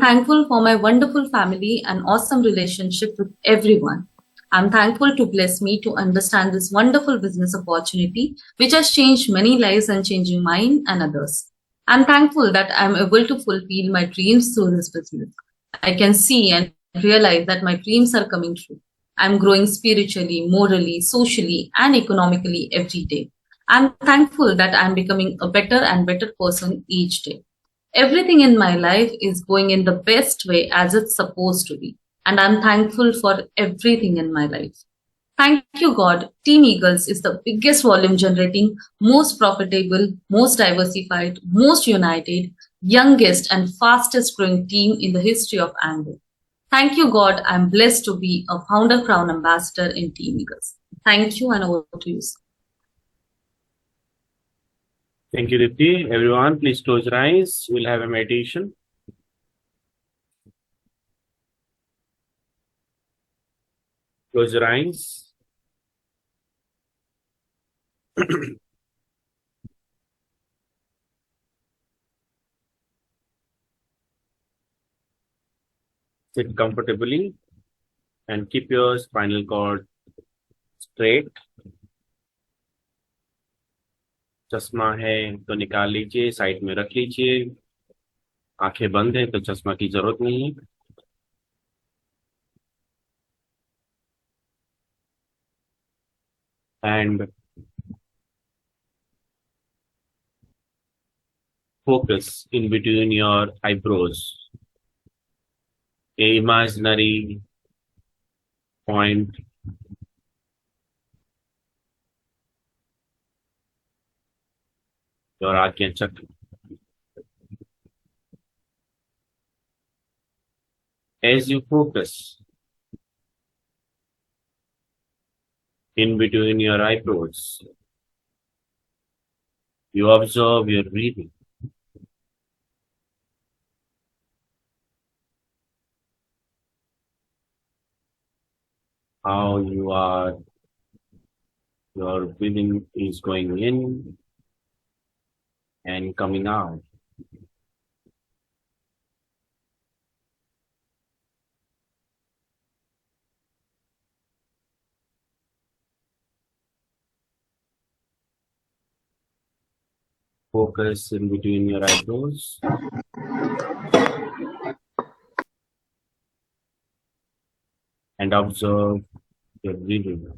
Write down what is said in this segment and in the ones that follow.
Thankful for my wonderful family and awesome relationship with everyone. I'm thankful to bless me to understand this wonderful business opportunity, which has changed many lives and changing mine and others. I'm thankful that I'm able to fulfill my dreams through this business. I can see and realize that my dreams are coming true. I'm growing spiritually, morally, socially, and economically every day. I'm thankful that I'm becoming a better and better person each day. Everything in my life is going in the best way as it's supposed to be. And I'm thankful for everything in my life. Thank you, God. Team Eagles is the biggest volume generating, most profitable, most diversified, most united, youngest, and fastest growing team in the history of Angle. Thank you, God. I'm blessed to be a founder crown ambassador in Team Eagles. Thank you, and over to you, sir. Thank you, Dipti. Everyone, please close your eyes. We'll have a meditation. Close your eyes. Sit comfortably and keep your spinal cord straight. चश्मा है तो निकाल लीजिए, side में रख लीजिए. आंखें बंद है तो चश्मा की जरूरत नहीं है. And focus in between your eyebrows. A imaginary point your Ajna Chakra. As you focus in between your eyebrows, you observe your breathing. How your breathing is going in and coming out. Focus in between your eyebrows. And observe your breathing.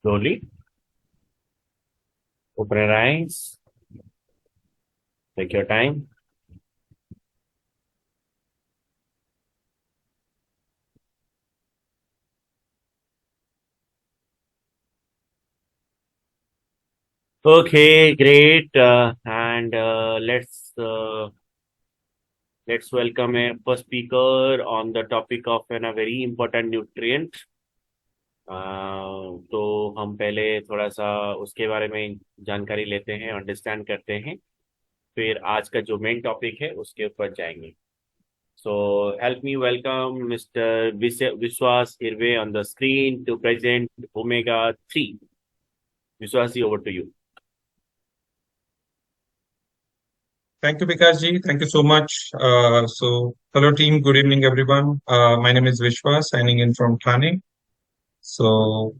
Slowly open your eyes. Take your time. Okay, great. And let's welcome a first speaker on the topic of a very important nutrient. तो हम पहले थोड़ा सा उसके बारे में जानकारी लेते हैं, अंडरस्टैंड करते हैं, फिर आज का जो मेन टॉपिक है उसके ऊपर जाएंगे. So help me welcome Mr. Vishwas Irve on the screen to present Omega 3. Vishwas, over to you. Thank you, Vikas ji. Thank you so much. Hello team. Good evening, everyone. My name is Vishwas, signing in from Thane.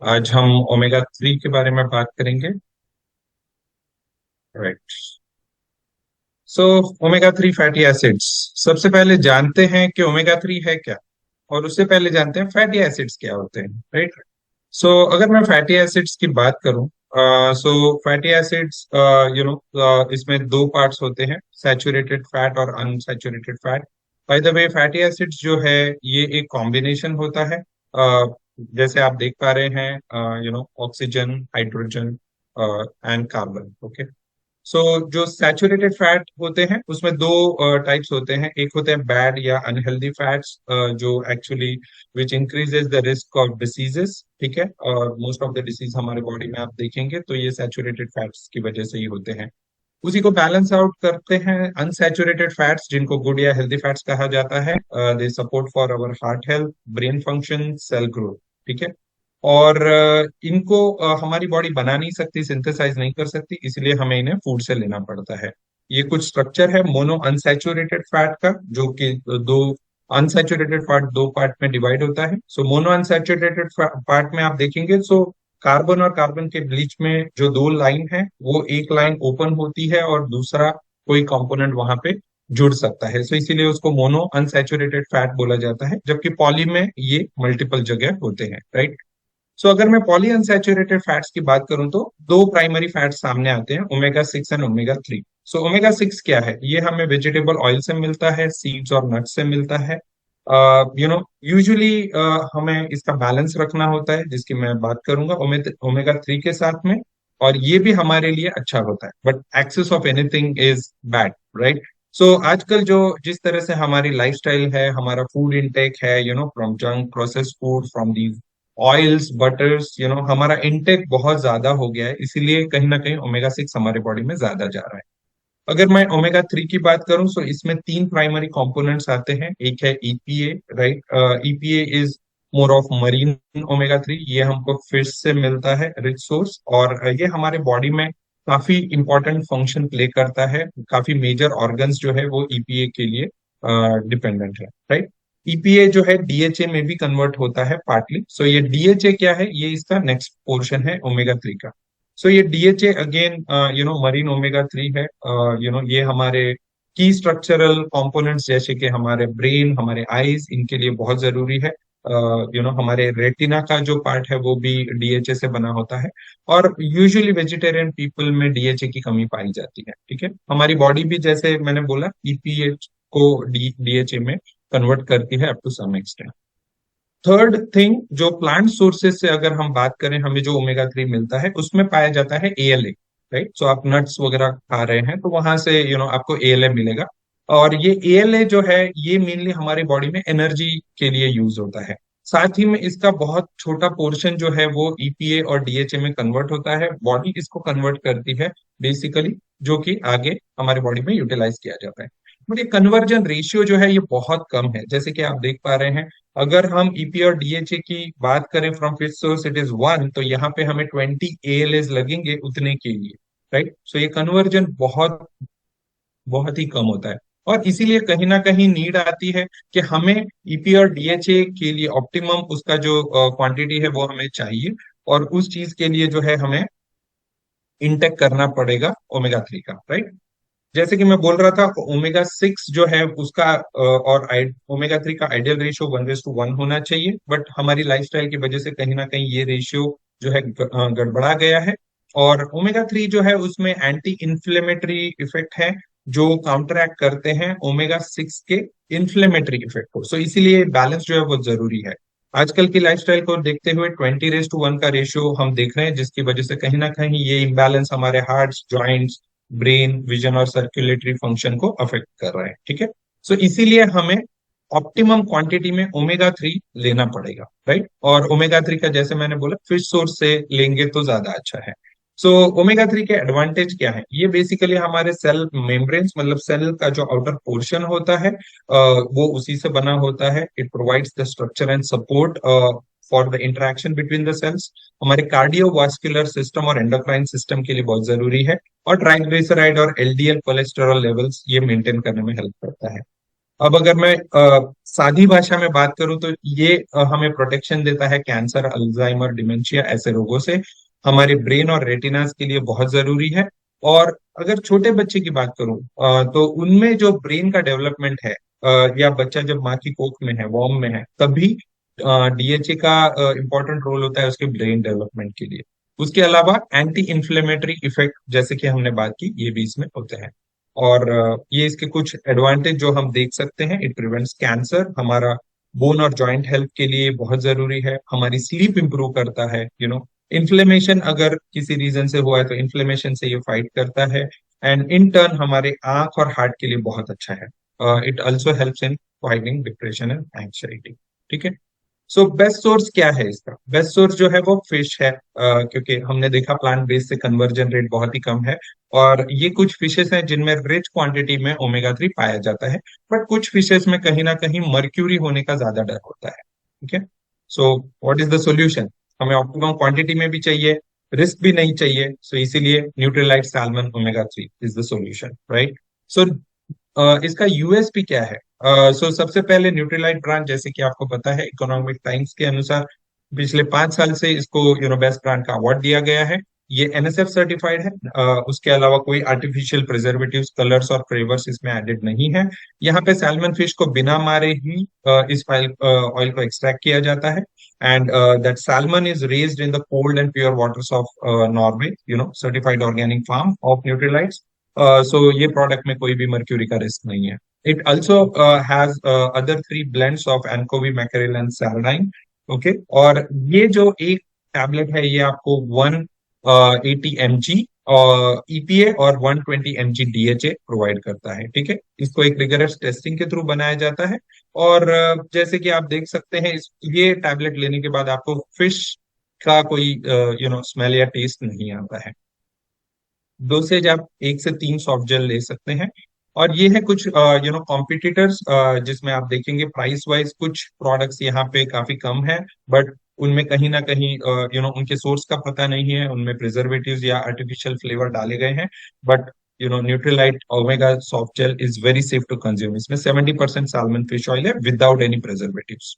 आज हम omega 3 के बारे में बात करेंगे. Right. Omega 3 fatty acids. सबसे पहले जानते हैं कि ओमेगा 3 है क्या, और उससे पहले जानते हैं फैटी एसिड्स क्या होते हैं. राइट. अगर मैं फैटी एसिड्स की बात करूं, फैटी एसिड्स इसमें दो पार्ट्स होते हैं, सैचुरेटेड फैट और unsaturated fat. By the way, fatty acids जो है ये एक कॉम्बिनेशन होता है. जैसे आप देख पा रहे हैं, oxygen, hydrogen and carbon. Okay. जो सैचुरेटेड फैट होते हैं उसमें दो टाइप्स होते हैं. एक होते हैं बैड या अनहेल्दी फैट्स, जो actually which increases the risk of diseases. ठीक है. और मोस्ट ऑफ द डिसीज हमारे बॉडी में आप देखेंगे तो ये सैचुरेटेड फैट्स की वजह से ही होते हैं. उसी को बैलेंस आउट करते हैं अनसैचुरेटेड फैट्स, जिनको गुड या हेल्दी फैट्स कहा जाता है. They support for our heart health, brain function, cell growth. ठीक है. और इनको हमारी बॉडी बना नहीं सकती, सिंथेसाइज नहीं कर सकती, इसलिए हमें इन्हें फूड से लेना पड़ता है. ये कुछ स्ट्रक्चर है मोनो अनसैचुरेटेड फैट का, जो कि दो अनसैचुरेटेड फैट दो पार्ट में डिवाइड होता है. मोनो अनसैचुरेटेड पार्ट में आप देखेंगे, कार्बन और कार्बन के बीच में जो दो लाइन है वो एक लाइन ओपन होती है और दूसरा कोई कंपोनेंट वहां पे जुड़ सकता है. इसीलिए उसको मोनो अनसैचुरेटेड फैट बोला जाता है, जबकि पॉली में ये मल्टीपल जगह होते हैं. राइट. अगर मैं पॉली अनसैचुरेटेड फैट्स की बात करूं तो दो प्राइमरी फैट्स सामने आते हैं, ओमेगा 6 एंड ओमेगा 3. ओमेगा 6 क्या है? ये हमें वेजिटेबल ऑयल से मिलता है, सीड्स और नट्स से मिलता है. यूजुअली हमें इसका बैलेंस रखना होता है, जिसकी मैं बात करूंगा ओमेगा 3 के साथ में, और ये भी हमारे लिए अच्छा होता है. But excess of anything is bad. Right. आजकल जो जिस तरह से हमारी लाइफस्टाइल है, हमारा फूड इंटेक है, from junk process food, from these oils, butters, हमारा इंटेक बहुत ज्यादा हो गया है, इसीलिए कहीं ना कहीं ओमेगा 6 हमारे बॉडी में ज्यादा जा रहा है. अगर मैं ओमेगा 3 की बात करूं तो इसमें तीन प्राइमरी कंपोनेंट्स आते हैं. एक है EPA. Right. EPA is more of marine omega 3. ये हमको फिश से मिलता है, रिच सोर्स, और ये हमारे बॉडी में काफी इंपॉर्टेंट फंक्शन प्ले करता है. काफी मेजर ऑर्गन्स जो है वो ईपीए के लिए डिपेंडेंट है. राइट. ईपीए जो है डीएचए में भी कन्वर्ट होता है पार्टली. ये डीएचए क्या है? ये इसका नेक्स्ट पोर्शन है ओमेगा 3 का. ये डीएचए अगेन मरीन ओमेगा 3 है. ये हमारे की स्ट्रक्चरल कंपोनेंट्स, जैसे कि हमारे ब्रेन, हमारे आईज, इनके लिए बहुत जरूरी है. हमारे रेटिना का जो पार्ट है वो भी डीएचए से बना होता है. और यूजुअली वेजिटेरियन पीपल में डीएचए की कमी पाई जाती है. ठीक है. हमारी बॉडी भी, जैसे मैंने बोला, ईपीए को डीएचए में कन्वर्ट करती है up to some extent. Third thing, जो प्लांट सोर्सेज से अगर हम बात करें, हमें जो ओमेगा 3 मिलता है उसमें पाया जाता है एएलए. राइट. आप नट्स वगैरह खा रहे हैं तो वहां से आपको एएलए मिलेगा. और ये एएलए जो है ये मेनली हमारी बॉडी में एनर्जी के लिए यूज होता है. साथ ही में इसका बहुत छोटा पोर्शन जो है वो ईपीए और डीएचए में कन्वर्ट होता है. बॉडी इसको कन्वर्ट करती है बेसिकली, जो कि आगे हमारे बॉडी में यूटिलाइज किया जाता है. बट ये कन्वर्जन रेशियो जो है ये बहुत कम है. जैसे कि आप देख पा रहे हैं, अगर हम ईपी और डीएचए की बात करें from fish source, it is 1, तो यहाँ पे हमें 20 एएलएस लगेंगे उतने के लिए. राइट. ये कन्वर्जन बहुत बहुत ही कम होता है. और इसीलिए कहीं ना कहीं नीड आती है कि हमें ईपी और डीएचए के लिए ऑप्टिमम उसका जो क्वांटिटी है वो हमें चाहिए, और उस चीज के लिए जो है हमें इंटेक करना पड़ेगा ओमेगा 3 का. राइट. जैसे कि मैं बोल रहा था, ओमेगा 6 जो है उसका और ओमेगा 3 का आइडियल रेशियो 1:1 होना चाहिए. बट हमारी लाइफस्टाइल की वजह से कहीं ना कहीं ये रेशियो जो है गड़बड़ा गया है। और ओमेगा 3 जो है उसमें एंटी इन्फ्लेमेटरी इफेक्ट है, जो काउंटरैक्ट करते हैं ओमेगा 6 के इन्फ्लेमेटरी इफेक्ट को। सो इसीलिए बैलेंस जो है बहुत जरूरी है। आजकल की लाइफस्टाइल को देखते हुए 20:1 का रेशियो हम देख रहे हैं, जिसकी वजह से कहीं ना कहीं ये इम्बैलेंस हमारे हार्ट्स, जॉइंट्स, ब्रेन, विजन और सर्कुलेटरी फंक्शन को अफेक्ट कर रहे हैं। ठीक है। सो इसीलिए हमें ऑप्टिमम क्वांटिटी में ओमेगा 3 लेना पड़ेगा, राइट। और ओमेगा 3 का जैसे मैंने बोला फिश सोर्स से लेंगे तो ज्यादा अच्छा है। सो ओमेगा 3 के एडवांटेज क्या है? ये बेसिकली हमारे सेल मेम्ब्रेन्स, मतलब सेल का जो आउटर पोर्शन होता है वो उसी से बना होता है। It provides the structure and support for the interaction between the cells. हमारे कार्डियोवास्कुलर सिस्टम और एंडोक्राइन सिस्टम के लिए बहुत जरूरी है। और ट्राइग्लिसराइड और एलडीएल कोलेस्टेरॉल लेवल्स ये मेंटेन करने में हेल्प करता है। अब अगर मैं सादी भाषा में बात करूं तो ये हमें प्रोटेक्शन देता है कैंसर, अल्जाइमर, डिमेंशिया ऐसे रोगों से। हमारे ब्रेन और रेटिनास के लिए बहुत जरूरी है। और अगर छोटे बच्चे की बात करूं तो उनमें जो ब्रेन का डेवलपमेंट है, या बच्चा जब माँ की कोख में है, वॉर्म में है, तभी डीएचए का इंपॉर्टेंट रोल होता है उसके ब्रेन डेवलपमेंट के लिए। उसके अलावा एंटी इन्फ्लेमेटरी इफेक्ट जैसे कि हमने बात की, ये भी इसमें होते हैं। और ये इसके कुछ एडवांटेज जो हम देख सकते हैं, इट प्रिवेंट्स कैंसर, हमारा बोन और जॉइंट हेल्थ के लिए बहुत जरूरी है, हमारी स्लीप इंप्रूव करता है, इन्फ्लेमेशन अगर किसी रीजन से हुआ है तो इन्फ्लेमेशन से ये फाइट करता है। एंड इन टर्न हमारे आंख और हार्ट के लिए बहुत अच्छा है। It also helps in fighting depression and anxiety. ठीक है। सो बेस्ट सोर्स क्या है इसका? बेस्ट सोर्स जो है वो फिश है, क्योंकि हमने देखा प्लांट बेस से कन्वर्जन रेट बहुत ही कम है। और ये कुछ फिशेस हैं जिनमें रिच क्वांटिटी में ओमेगा 3 पाया जाता है। बट कुछ फिशेस में कहीं ना कहीं मर्क्यूरी होने का ज्यादा डर होता है। ठीक है। So what is the solution? हमें ऑप्टिमम क्वांटिटी में भी चाहिए, रिस्क भी नहीं चाहिए। सो इसीलिए Nutrilite salmon omega 3 is the solution, right. So इसका यूएसपी क्या है? सो सबसे पहले न्यूट्रीलाइट ब्रांड, जैसे कि आपको पता है, इकोनॉमिक टाइम्स के अनुसार पिछले 5 साल से इसको बेस्ट ब्रांड का अवार्ड दिया गया है। ये एनएसएफ सर्टिफाइड है। उसके अलावा कोई आर्टिफिशियल प्रिजर्वेटिव्स, कलर्स और फ्लेवर्स इसमें एडेड नहीं है। यहाँ पे सैल्मन फिश को बिना मारे ही इस ऑयल को एक्सट्रैक्ट किया जाता है। And that salmon is raised in the cold and pure waters of Norway, certified organic farm of Nutrilites. So ये प्रोडक्ट में कोई भी मर्क्यूरी का रिस्क नहीं है। It also has other 3 blends of anchovy, mackerel and sardine. Okay. और ये जो एक टैबलेट है, ये आपको 180 mg ईपीए और 120 mg डीएचए प्रोवाइड करता है। ठीक है। इसको एक रिगरस टेस्टिंग के थ्रू बनाया जाता है। और जैसे कि आप देख सकते हैं, ये टैबलेट लेने के बाद आपको फिश का कोई स्मेल या टेस्ट नहीं आता है। डोसेज आप 1 से 3 सॉफ्ट जेल ले सकते हैं। और ये है कुछ कॉम्पिटिटर्स, जिसमें आप देखेंगे प्राइस वाइज कुछ प्रोडक्ट्स यहाँ पे काफी कम है। बट उनमें कहीं ना कहीं उनके सोर्स का पता नहीं है, उनमें प्रिजर्वेटिव्स या आर्टिफिशियल फ्लेवर डाले गए हैं। But Nutrilite omega soft gel is very safe to consume. इसमें 70% साल्मन फिश ऑयल है विदाउट एनी प्रिजर्वेटिव्स।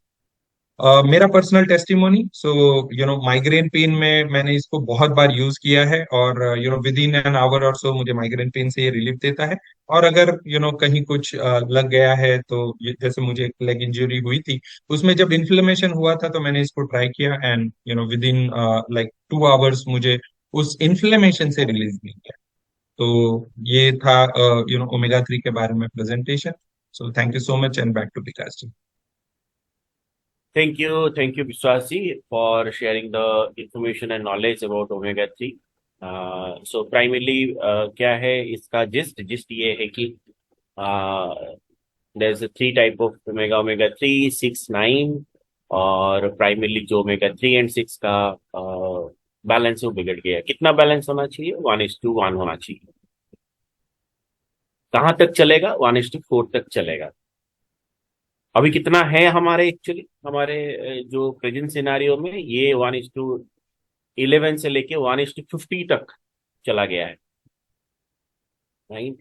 मेरा personal testimony, so migraine pain में मैंने इसको बहुत बार यूज किया है। और विद इन एन आवर और सो मुझे माइग्रेन पेन से ये रिलीफ देता है। और अगर कहीं कुछ लग गया है, तो जैसे मुझे एक लेग इंजरी हुई थी, उसमें जब इन्फ्लेमेशन हुआ था तो मैंने इसको ट्राई किया। And with in like 2 hours मुझे उस इन्फ्लेमेशन से रिलीज मिल गया। तो ये था ओमेगा 3 के बारे में presentation. So thank you so much and back to Vikas ji. Thank you, Vishwasi, for sharing the information and knowledge about omega 3. So primarily क्या है इसका जिस्ट ये है कि there's a 3 type of omega 3, 6, 9, और प्राइमरली जो ओमेगा 3 and 6 का balance वो बिगड़ गया है। कितना बैलेंस होना चाहिए? 1:1 होना चाहिए। कहाँ तक चलेगा? 1:4 तक चलेगा। अभी कितना है हमारे एक्चुअली हमारे जो प्रेजेंट सिनारियो में ये 1:11 से लेके 1:50 तक चला गया है, राइट।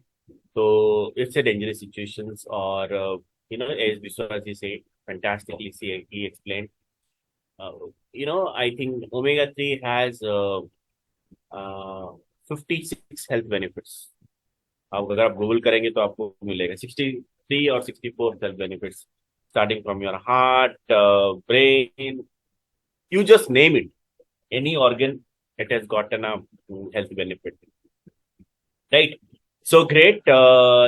तो इट्स ए डेंजरस सिचुएशंस। और एज विश्वास जी से फैंटास्टिकली सी ही explain, I think omega 3 has 56 health benefits. आप अगर आप गूगल करेंगे तो आपको मिलेगा 63 और 64 health benefits, starting from your heart, brain, you just name it, any organ, it has gotten a health benefit. Right. So great.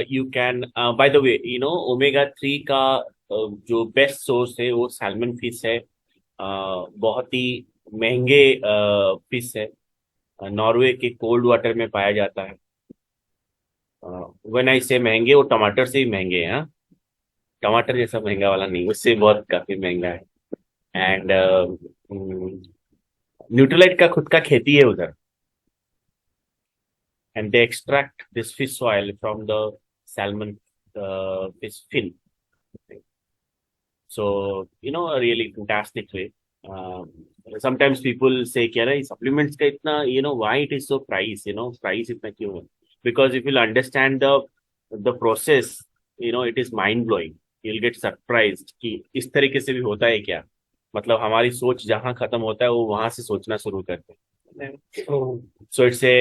You can, by the way, omega 3 का जो बेस्ट सोर्स है वो salmon fish है. बहुत ही महंगे fish है. Norway के cold water में पाया जाता है. व्हेन आई से महंगे, वो टमाटर से ही महंगे हैं. हाँ, टमाटर जैसा महंगा वाला नहीं, उससे बहुत काफी महंगा है. एंड न्यूट्रलाइट का खुद का खेती है उधर, and they extract this fish oil from the salmon fish fin. So, a really fantastic way. Sometimes people say, "Kya nahi supplements ka itna, why it is so price? Price itna kyun hai?" Because if you'll understand the process, it is mind blowing. You'll get surprised कि इस तरीके से भी होता है क्या. मतलब हमारी सोच जहाँ खत्म होता है वो वहां से सोचना शुरू करते हैं. So it's a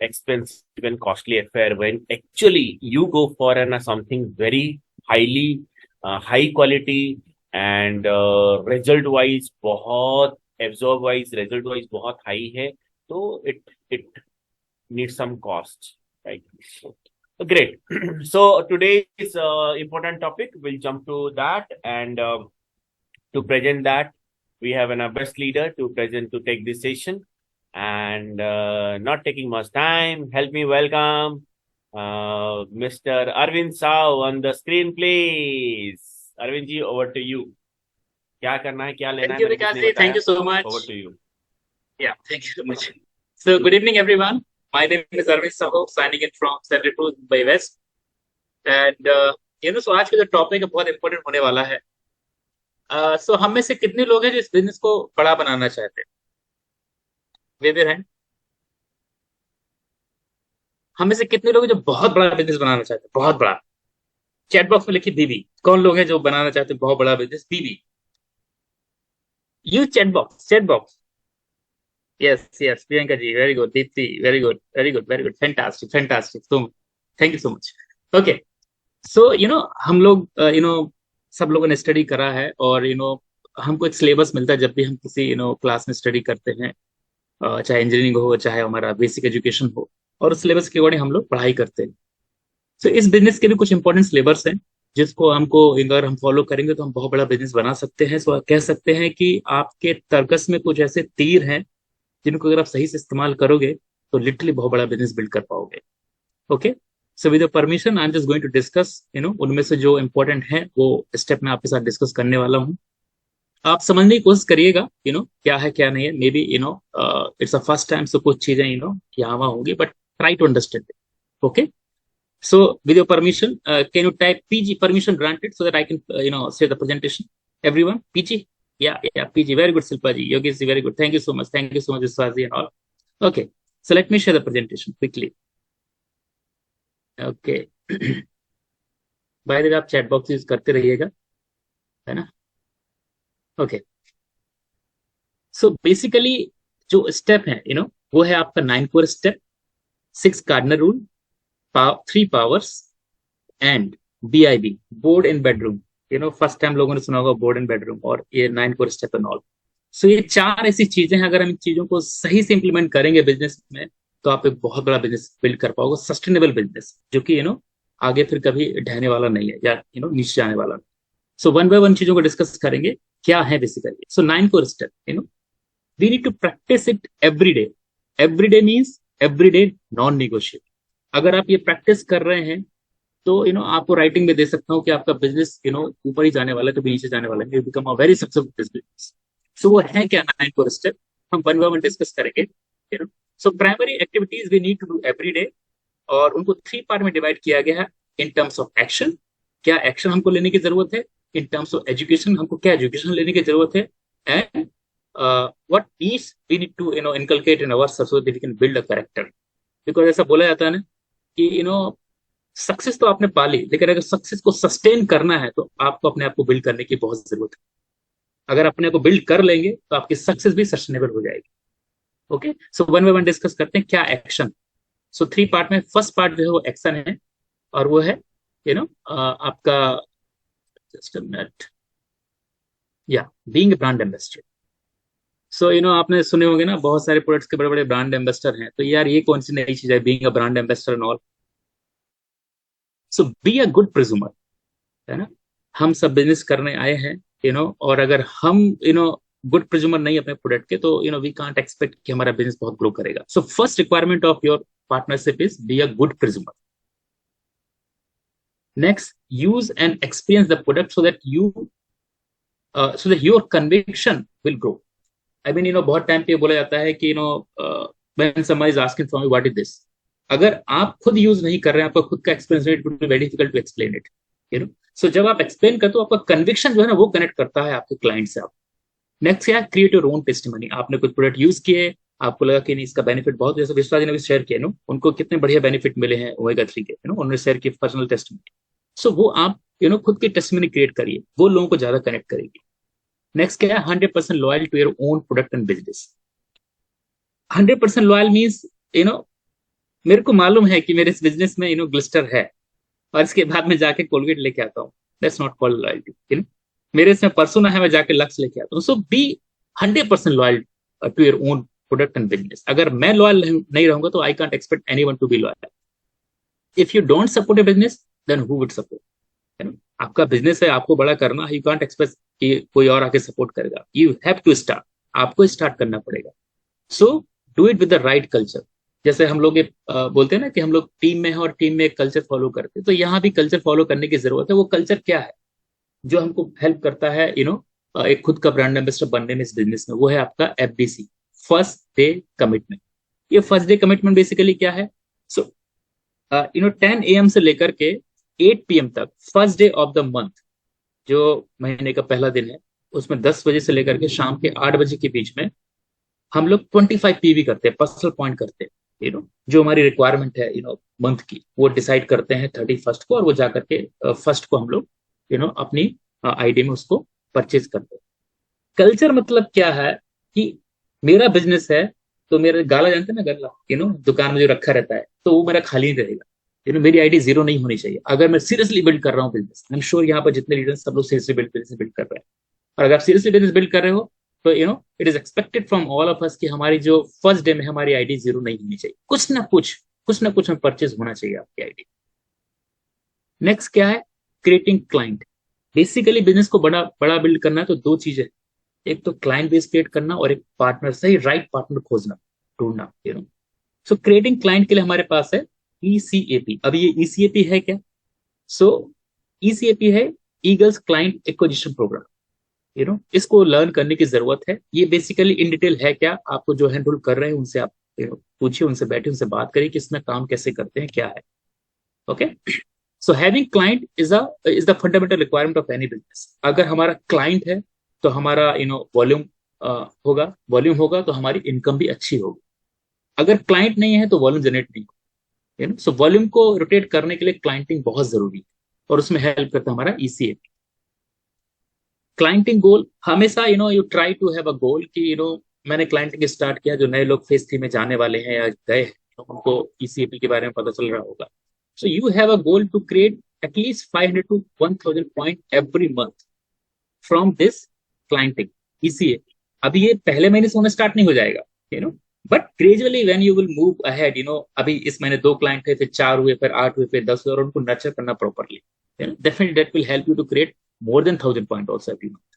expensive and costly affair when actually you go for something very highly high quality and result wise बहुत absorb wise result wise बहुत high है. तो it needs some cost, right? Great. So today's important topic, we'll jump to that, and to present that we have an best leader to take this session. And not taking much time, help me welcome Mr. Arvind Sao on the screen, please. Arvind ji, over to you. क्या करना है, क्या लेना Thank you, है, मैंने Vikas कितने ji. Thank बताया. you so much. Over to you. Yeah, thank you so much. So, good evening, everyone. My name is Arvind Sao, signing in from Center 2 by West. And, so आज का जो topic है बहुत important होने वाला है. So, हम में से कितने लोग हैं जो इस बिजनेस को बड़ा बनाना चाहते हैं? Wave your hand. हम में से कितने लोग हैं जो बहुत बड़ा बिजनेस बनाना चाहते हैं? बहुत बड़ा. चैट बॉक्स में लिखिए दीदी. कौन लोग हैं जो बनाना चाहते हैं बहुत बड़ा बिजनेस? दीदी. You chat box. Yes, Priyanka ji, very good. Deepti, very good. Fantastic. So, thank you so much. Okay. So, हम लोग, सब लोगों ने स्टडी करा है और, हमको एक सिलेबस मिलता है जब भी हम किसी, क्लास में स्टडी करते हैं, चाहे इंजीनियरिंग हो, चाहे हमारा बेसिक एजुकेशन हो, और उस सिलेबस के अकॉर्डिंग हम लोग पढ़ाई करते हैं. So, इस बिजनेस के भी कुछ इंपॉर्टेंट सिलेबस हैं जिसको हमको अगर हम फॉलो करेंगे तो हम बहुत बड़ा बिजनेस बना सकते हैं. सो कह सकते हैं कि आपके तर्कस में कुछ ऐसे तीर हैं जिनको अगर आप सही से इस्तेमाल करोगे तो लिटरली बहुत बड़ा बिजनेस बिल्ड कर पाओगे. Okay. So with permission I am just going to discuss, उनमें से जो इंपॉर्टेंट है वो स्टेप मैं आपके साथ डिस्कस करने वाला हूँ. आप समझने की कोशिश करिएगा, क्या है क्या नहीं है. Maybe it's a first time, so कुछ चीजें यहाँ वहाँ होंगी, but try to understand. Okay. So, with your permission, can you type PG, permission granted, so that I can, say the presentation? Everyone, PG? Yeah, PG. Very good, Silpa ji. Yogesh ji, very good. Thank you so much, Vishwas ji and all. Okay, so let me share the presentation quickly. Okay. By the way, आप chat box use करते रहिएगा, है ना? Okay. So, basically, जो step है, वो है आपका 9 core step, 6 cardinal rule, 3 powers and BIB, board in bedroom. First time लोगों ने सुना होगा बोर्ड इन बेडरूम, और ये 9 core step and all. So ये 4 ऐसी चीजें हैं, अगर हम इन चीजों को सही से इंप्लीमेंट करेंगे बिजनेस में तो आप एक बहुत बड़ा बिजनेस बिल्ड कर पाओगे, सस्टेनेबल बिजनेस, जो कि आगे फिर कभी ढहने वाला नहीं है या नीचे जाने वाला नहीं. सो वन बाय वन चीजों को डिस्कस करेंगे क्या है basically. So 9 core step, we need to practise it every day. Every day means every day non negotiable. अगर आप ये प्रैक्टिस कर रहे हैं तो आपको राइटिंग में दे सकता हूँ कि आपका बिजनेस ऊपर ही जाने वाला है, कभी नीचे जाने वाला है. You become a very successful business. So वो है क्या 9 core step, हम वन बाय वन डिस्कस करेंगे. So primary activities we need to do every day, और उनको 3 पार्ट में डिवाइड किया गया है. इन टर्म्स ऑफ एक्शन, क्या एक्शन हमको लेने की जरूरत है. इन टर्म्स ऑफ एजुकेशन, हमको क्या एजुकेशन लेने की जरूरत है. And what needs we need to inculcate in ourselves so that we can build a character. Because ऐसा बोला जाता है ना कि सक्सेस तो आपने पा ली, लेकिन अगर सक्सेस को सस्टेन करना है तो आपको अपने आप को बिल्ड करने की बहुत जरूरत है. अगर अपने आप को बिल्ड कर लेंगे तो आपकी सक्सेस भी सस्टेनेबल हो जाएगी. Okay. So one by one discuss करते हैं क्या एक्शन. सो 3 पार्ट में फर्स्ट पार्ट जो है वो एक्शन है, और वो है आपका जस्ट अ मिनट, या बीइंग अ ब्रांड एम्बेसडर. सो आपने सुने होंगे ना, बहुत सारे प्रोडक्ट्स के बड़े बड़े ब्रांड एम्बेसडर हैं, तो यार ये कौन सी नई चीज है, being a brand ambassador and all. So be a good prosumer, है ना। हम सब बिजनेस करने आए हैं, और अगर हम गुड प्रिज्यूमर नहीं अपने प्रोडक्ट के, तो वी कांट एक्सपेक्ट कि हमारा बिजनेस बहुत ग्रो करेगा। So first requirement of your partnership is be a good prosumer. Next, use and experience the product so that your conviction will grow. I mean, बहुत time पे बोला जाता है कि when somebody is asking from me what is this, अगर आप खुद use नहीं कर रहे हैं, आपका खुद का experience, it will be very difficult to explain it, so जब आप एक्सप्लेन करते हो, आपका कन्विक्शन जो है ना, वो कनेक्ट करता है आपके क्लाइंट से। आप नेक्स्ट क्या, क्रिएट योर ओन टेस्टिमनी। आपने कुछ प्रोडक्ट यूज किए, आपको लगा कि नहीं इसका बेनिफिट बहुत, जैसे विश्वास जी ने भी शेयर किया, उनको कितने बढ़िया बेनिफिट मिले हैं ओमेगा 3 के, उन्होंने शेयर किया पर्सनल टेस्टिमनी। सो वो आप खुद की टेस्टिमनी क्रिएट करिए, वो लोगों को ज्यादा कनेक्ट करेगी। नेक्स्ट क्या है, 100% loyal to your own product and business. 100% loyal means मेरे को मालूम है कि मेरे इस बिजनेस में ग्लिस्टर है, और इसके बाद में जाके कोलगेट लेके आता हूँ, दैट्स नॉट कॉल्ड लॉयल्टी। मेरे इसमें परसोना है, मैं जाके लक्स लेके आता हूँ। So be 100% loyal to your own product and business. अगर मैं लॉयल नहीं रहूंगा, तो I can't expect anyone to be loyal. If you don't support a business, then who would support, है ना। आपका बिजनेस है, आपको बड़ा करना है, यू कांट एक्सपेक्ट कि कोई और आके सपोर्ट करेगा। यू हैव टू स्टार्ट, आपको स्टार्ट करना पड़ेगा। So do it with the right culture. जैसे हम लोग बोलते हैं ना कि हम लोग टीम में हैं और टीम में एक कल्चर फॉलो करते हैं, तो यहाँ भी कल्चर फॉलो करने की जरूरत है। वो कल्चर क्या है जो हमको हेल्प करता है एक खुद का ब्रांड एम्बेसडर बनने में इस बिजनेस में, वो है आपका FDC, फर्स्ट डे कमिटमेंट। ये फर्स्ट डे कमिटमेंट बेसिकली क्या है, सो 10 AM से लेकर के 8 PM तक, first day of the month, जो महीने का पहला दिन है, उसमें 10 बजे से लेकर के शाम के 8 बजे के बीच में हम लोग 25 PV करते हैं, पर्सनल पॉइंट करते हैं। जो हमारी रिक्वायरमेंट है मंथ की, वो डिसाइड करते हैं 31st को, और वो जाकर के फर्स्ट को हम लोग अपनी ID में उसको परचेज करते हैं। कल्चर मतलब क्या है कि मेरा बिजनेस है, तो मेरा गाला जानते हैं ना, गल्ला दुकान में जो रखा रहता है, तो वो मेरा खाली नहीं रहेगा। मेरी ID जीरो नहीं होनी चाहिए। अगर मैं सीरियसली बिल्ड कर रहा हूँ बिजनेस, आई एम श्योर यहाँ पर जितने लीडर्स सब लोग सीरियसली बिल्ड कर रहे हैं, और अगर आप सीरियसली बिजनेस बिल्ड कर रहे हो, तो it is expected from all of us कि हमारी जो फर्स्ट डे में हमारी ID जीरो नहीं होनी चाहिए, कुछ ना कुछ में परचेज होना चाहिए आपकी ID। नेक्स्ट क्या है, क्रिएटिंग क्लाइंट। बेसिकली बिजनेस को बड़ा बड़ा बिल्ड करना है, तो दो चीजें, एक तो क्लाइंट बेस क्रिएट करना, और एक पार्टनर, सही राइट पार्टनर खोजना, ढूंढना। सो क्रिएटिंग क्लाइंट के लिए हमारे पास है ECAP। अब ये ECAP है क्या, सो ECAP है ईगल्स क्लाइंट एक्विजिशन प्रोग्राम। इसको लर्न करने की जरूरत है। ये बेसिकली इन डिटेल है क्या, आपको जो हैंडल कर रहे हैं उनसे आप पूछिए, उनसे बैठे, उनसे बात करिए कि इसमें काम कैसे करते हैं, क्या है। Okay, so having client is the fundamental requirement of any business. अगर हमारा क्लाइंट है, तो हमारा वॉल्यूम होगा, तो हमारी इनकम भी अच्छी होगी। अगर क्लाइंट नहीं है, तो वॉल्यूम जनरेट नहीं होगा। सो वॉल्यूम को रोटेट करने के लिए क्लाइंटिंग बहुत जरूरी है, और उसमें हेल्प करता है हमारा ECAP। क्लाइंटिंग गोल हमेशा you try to have a goal कि मैंने क्लाइंटिंग स्टार्ट किया, जो नए लोग फेज 3 में जाने वाले हैं या गए हैं, तो उनको ECAP के बारे में पता चल रहा होगा। So you have a goal to create at least 500 to 1000 point every month from this clienting ECAP। अभी ये पहले महीने से होना स्टार्ट नहीं हो जाएगा, but gradually when you will move ahead, अभी इस महीने 2 क्लाइंट थे, फिर 4 हुए, फिर 8 हुए, फिर 10 हुए, और उनको नर्चर करना properly, definitely that will help you to create more than 1000 point also every month.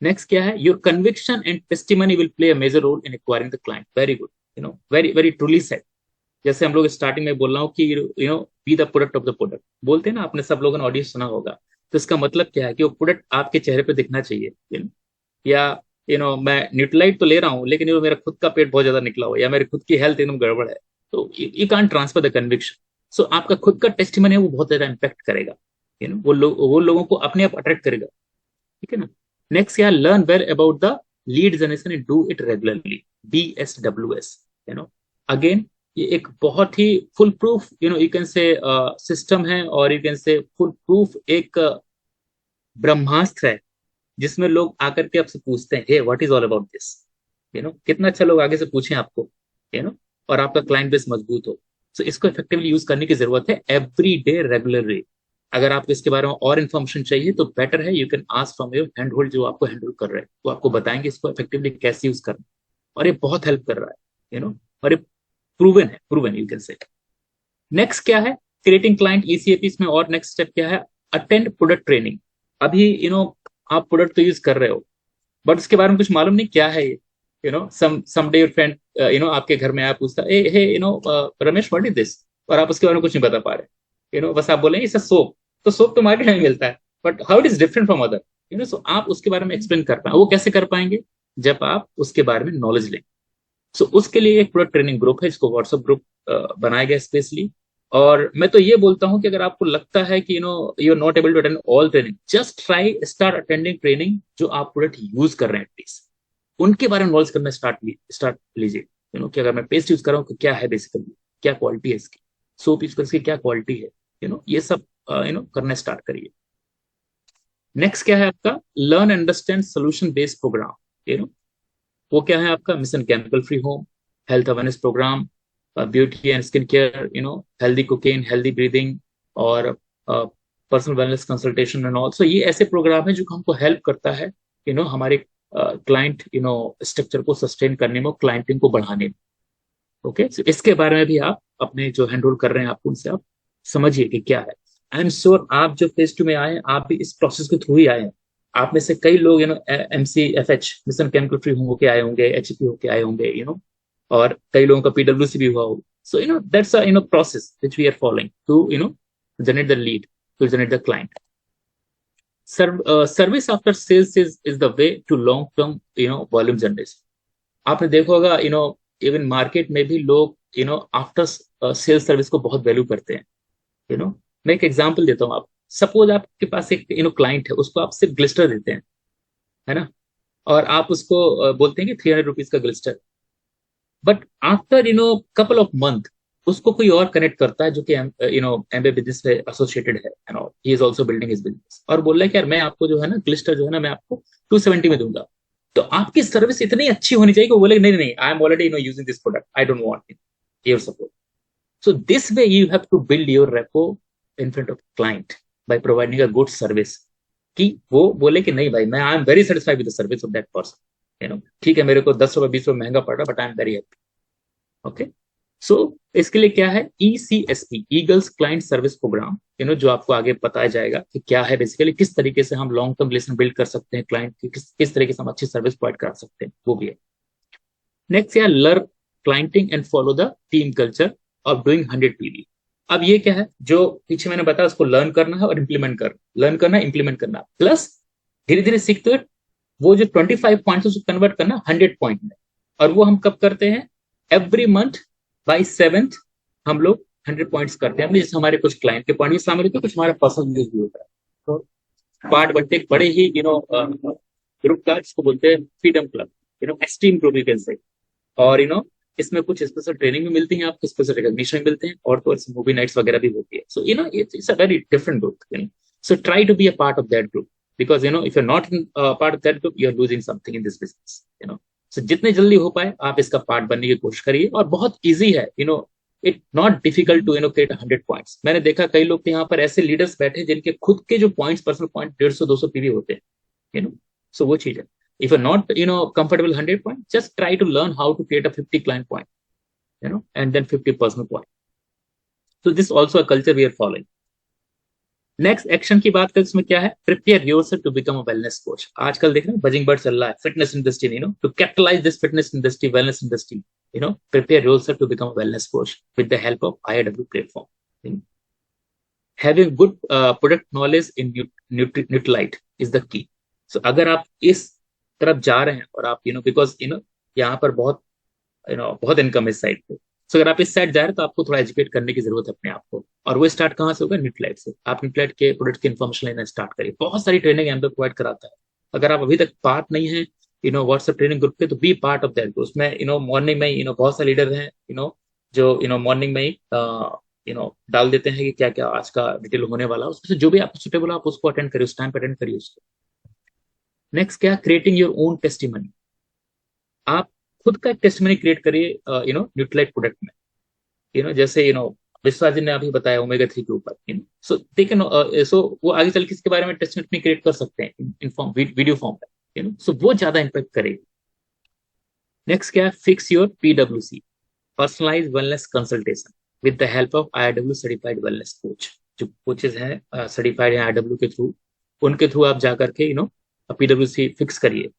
Next क्या है, your conviction and testimony will play a major role in acquiring the client. Very good, very very truly said. जैसे हम लोग starting में बोल रहा हूँ कि be the product of the product बोलते हैं ना, आपने सब लोगों ने ऑडियो सुना होगा। तो इसका मतलब क्या है कि वो प्रोडक्ट आपके चेहरे पे दिखना चाहिए, या मैं न्यूट्रलाइट तो ले रहा हूँ, लेकिन मेरा खुद का पेट बहुत ज्यादा निकला हो, या मेरी खुद की हेल्थ एकदम गड़बड़ है, तो you can't transfer the conviction. So आपका खुद का टेस्टिमनी है, वो बहुत ज्यादा इम्पैक्ट करेगा, वो लोगों को अपने आप अट्रैक्ट करेगा, ठीक है ना। नेक्स्ट क्या, learn well about the lead generation and do it regularly, BSWS। Again ये एक बहुत ही full proof you can say system है, और you can say full proof एक ब्रह्मास्त्र है, जिसमें लोग आकर के आपसे पूछते हैं, hey what is all about this, कितना अच्छा लोग आगे से पूछें आपको, और आपका क्लाइंट बेस मजबूत हो। सो इसको इफेक्टिवली यूज करने की जरूरत है एवरी डे रेगुलरली। अगर आपको इसके बारे में और इन्फॉर्मेशन चाहिए तो बेटर है you can ask from your hand hold, जो आपको हैंडल कर रहे हैं वो आपको बताएंगे इसको इफेक्टिवली कैसे यूज करना, और ये बहुत हेल्प कर रहा है, और ये प्रूवन यू कैन से। नेक्स्ट क्या है, क्रिएटिंग क्लाइंट ईसीएपी। इसमें और नेक्स्ट स्टेप क्या है, अटेंड प्रोडक्ट ट्रेनिंग। अभी आप प्रोडक्ट तो यूज कर रहे हो, बट उसके बारे में कुछ मालूम नहीं क्या है ये, समडे योर फ्रेंड आपके घर में आया, पूछता ए हे रमेश व्हाट इज दिस, और आप उसके बारे में कुछ नहीं बता पा रहे, बस आप बोलेंगे इट्स सोप। तो सोप तो मार्केट में मिलता है, but how it is different from other, so आप उसके बारे में एक्सप्लेन कर पाए। वो कैसे कर पाएंगे, जब आप उसके बारे में नॉलेज लें। सो उसके लिए एक पूरा ट्रेनिंग ग्रुप है, इसको व्हाट्सएप ग्रुप बनाया गया स्पेशली। और मैं तो ये बोलता हूं कि अगर आपको लगता है कि you are not able to attend all training, just try start attending training जो आप प्रोडक्ट यूज कर रहे हैं एटलीस्ट, उनके बारे में नॉलेज करना स्टार्ट लीजिए। कि अगर मैं पेस्ट यूज कर रहा हूँ तो क्या है बेसिकली, क्या क्वालिटी है इसकी, सोप यूज कर इसकी क्या क्वालिटी है, ये सब करना स्टार्ट करिए। नेक्स्ट क्या है आपका, learn understand solution based program. वो क्या है आपका, mission chemical free home, health awareness program, beauty and skin care, healthy cooking, healthy breathing, और personal wellness consultation and all. So ये ऐसे प्रोग्राम है जो हमको हेल्प करता है हमारे क्लाइंट स्ट्रक्चर को सस्टेन करने में, क्लाइंटिंग को बढ़ाने में। ओके, सो इसके बारे में भी आप अपने जो हैंड होल्ड कर रहे हैं आप उनसे आप समझिए कि क्या है। आई एम श्योर आप जो फेज 2 में आए हैं, आप भी इस प्रोसेस के थ्रू ही आए हैं। आप में से कई लोग MCFH मिशन केमिकल फ्री होके आए होंगे, HEP होके आए होंगे, और कई लोगों का PWC भी हुआ होगा। So that's a process which we are following to generate the lead, to generate the client. Service after sales is the way to long term volume generation. आपने देखा होगा इवन मार्केट में भी लोग आफ्टर सेल्स सर्विस को बहुत value करते हैं। मैं एक एग्जांपल देता हूँ। आप सपोज आपके पास एक क्लाइंट है, उसको आप सिर्फ ग्लिस्टर देते हैं, है ना, और आप उसको बोलते हैं कि 300 रुपीज का Glister, but after couple of month उसको कोई और कनेक्ट करता है जो कि एमबे बिजनेस से एसोसिएटेड है and all, he is also building his business, और बोल रहा है कि यार मैं आपको जो है ना ग्लिस्टर जो है ना मैं आपको 270 में दूंगा। तो आपकी सर्विस इतनी अच्छी होनी चाहिए कि वो बोले नहीं नहीं, I am already using this product, I don't want your support. So this way you have to build your repo in front of client by providing a good service, कि वो बोले कि नहीं भाई मैं आई am very satisfied with the service of that person, ठीक है मेरे को 10 रुपए 20 रुपए महंगा पड़ रहा but I am very happy. Okay, so इसके लिए क्या है, ECSP, Eagles client service program, जो आपको आगे बताया जाएगा कि क्या है बेसिकली, किस तरीके से हम लॉन्ग टर्म रिलेशन बिल्ड कर सकते हैं क्लाइंट की, किस तरीके से हम अच्छी सर्विस प्रोवाइड कर सकते हैं, वो भी है। नेक्स्ट या learn clienting and follow the team culture of doing 100 PV। अब ये क्या है, जो पीछे मैंने बताया उसको लर्न करना है और इम्प्लीमेंट करना, लर्न करना इम्प्लीमेंट करना, प्लस धीरे धीरे सीखते हुए वो जो 25 पॉइंट उसको कन्वर्ट करना 100 पॉइंट में। और वो हम कब करते हैं, एवरी मंथ बाय 7th हम लोग 100 पॉइंट्स करते हैं। जैसे हमारे कुछ क्लाइंट के पॉइंट भी शामिल होते हैं, कुछ हमारा पर्सनल यूज भी होता है। तो पार्ट बनते एक बड़े ही ग्रुप का, जिसको बोलते हैं freedom club, extreme group you can से। और इसमें कुछ स्पेशल ट्रेनिंग भी मिलती है, आपको स्पेशल रिकॉग्निशन मिलते हैं, और तो मूवी नाइट्स वगैरह भी होती है। So it's a very different group, so try to be a part of that group, because if you are not part of that group you are losing something in this business. So जितने जल्दी हो पाए आप इसका part बनने की कोशिश करिए, और बहुत ईजी है, it not difficult to create 100 points. मैंने देखा कई लोग यहाँ पर ऐसे लीडर्स बैठे जिनके खुद के जो पॉइंट्स, पर्सनल पॉइंट 150-200 PV होते हैं, सो वो चीज है। If you're not, comfortable 100 point, just try to learn how to create a 50 client point, and then 50 personal point. So this is also a culture we are following. Next action की बात करें, इसमें क्या है, prepare yourself to become a wellness coach. आजकल देख रहे हैं बजिंग बर्ड चल रहा है fitness industry, to capitalize this fitness industry, wellness industry, prepare yourself to become a wellness coach with the help of IIW platform. Having good product knowledge in Nutrilite is the key. So अगर आप इस तरफ जा रहे हैं और आप because यहाँ पर बहुत इनकम इस साइड पे, सो अगर आप इस साइड जा रहे हैं तो आपको थोड़ा एजुकेट करने की जरूरत है अपने आप को, और वो स्टार्ट कहाँ से होगा, न्यूट्रलाइट से। आप न्यूट्रलाइट के प्रोडक्ट की इन्फॉर्मेशन लेना स्टार्ट करिए, बहुत सारी ट्रेनिंग यहाँ पे प्रोवाइड कराता है। अगर आप अभी तक पार्ट नहीं है व्हाट्सएप ट्रेनिंग ग्रुप पे, तो बी पार्ट ऑफ दैट। उसमें मॉर्निंग में बहुत सारे लीडर हैं जो मॉर्निंग में ही डाल देते हैं कि क्या क्या आज का डिटेल होने वाला है, उसमें से जो भी आपको सुटेबल आप उसको अटेंड करिए, उस टाइम पे अटेंड करिए उसको। नेक्स्ट क्या, क्रिएटिंग योर ओन टेस्टिमनी। आप खुद का एक टेस्टिमनी क्रिएट करिए न्यूट्रलाइट प्रोडक्ट में, जैसे विश्वास जी ने अभी बताया ओमेगा 3 के ऊपर, सो दे कैन, सो वो आगे चल के इसके बारे में टेस्ट में क्रिएट कर सकते हैं इन फॉर्म, वीडियो फॉर्म में, सो वो ज्यादा इम्पैक्ट करेगी। नेक्स्ट क्या है, fix your PWC, personalise wellness consultation with the help of IIW certified wellness coach. जो कोचेज हैं सर्टिफाइड हैं IIW के थ्रू, उनके थ्रू आप जाकर के PWC फिक्स करिए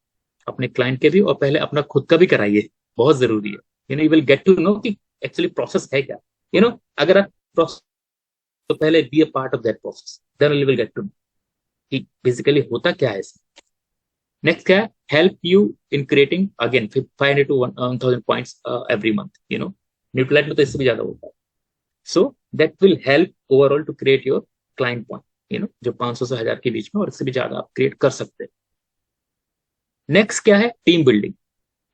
अपने क्लाइंट के भी, और पहले अपना खुद का भी कराइए, बहुत जरूरी है। You will get to know कि एक्चुअली प्रोसेस है क्या। अगर आप प्रोसेस, तो पहले be a part of that process, then you will get to know कि बेसिकली होता क्या है। नेक्स्ट क्या है, help you in creating again 500 to 1000 points every month, Nutrilite में तो इससे भी ज्यादा होता है। So that will help overall to create your client point, जो 500 से 1000 के बीच में, और इससे भी ज्यादा आप क्रिएट कर सकते हैं। नेक्स्ट क्या है, टीम बिल्डिंग।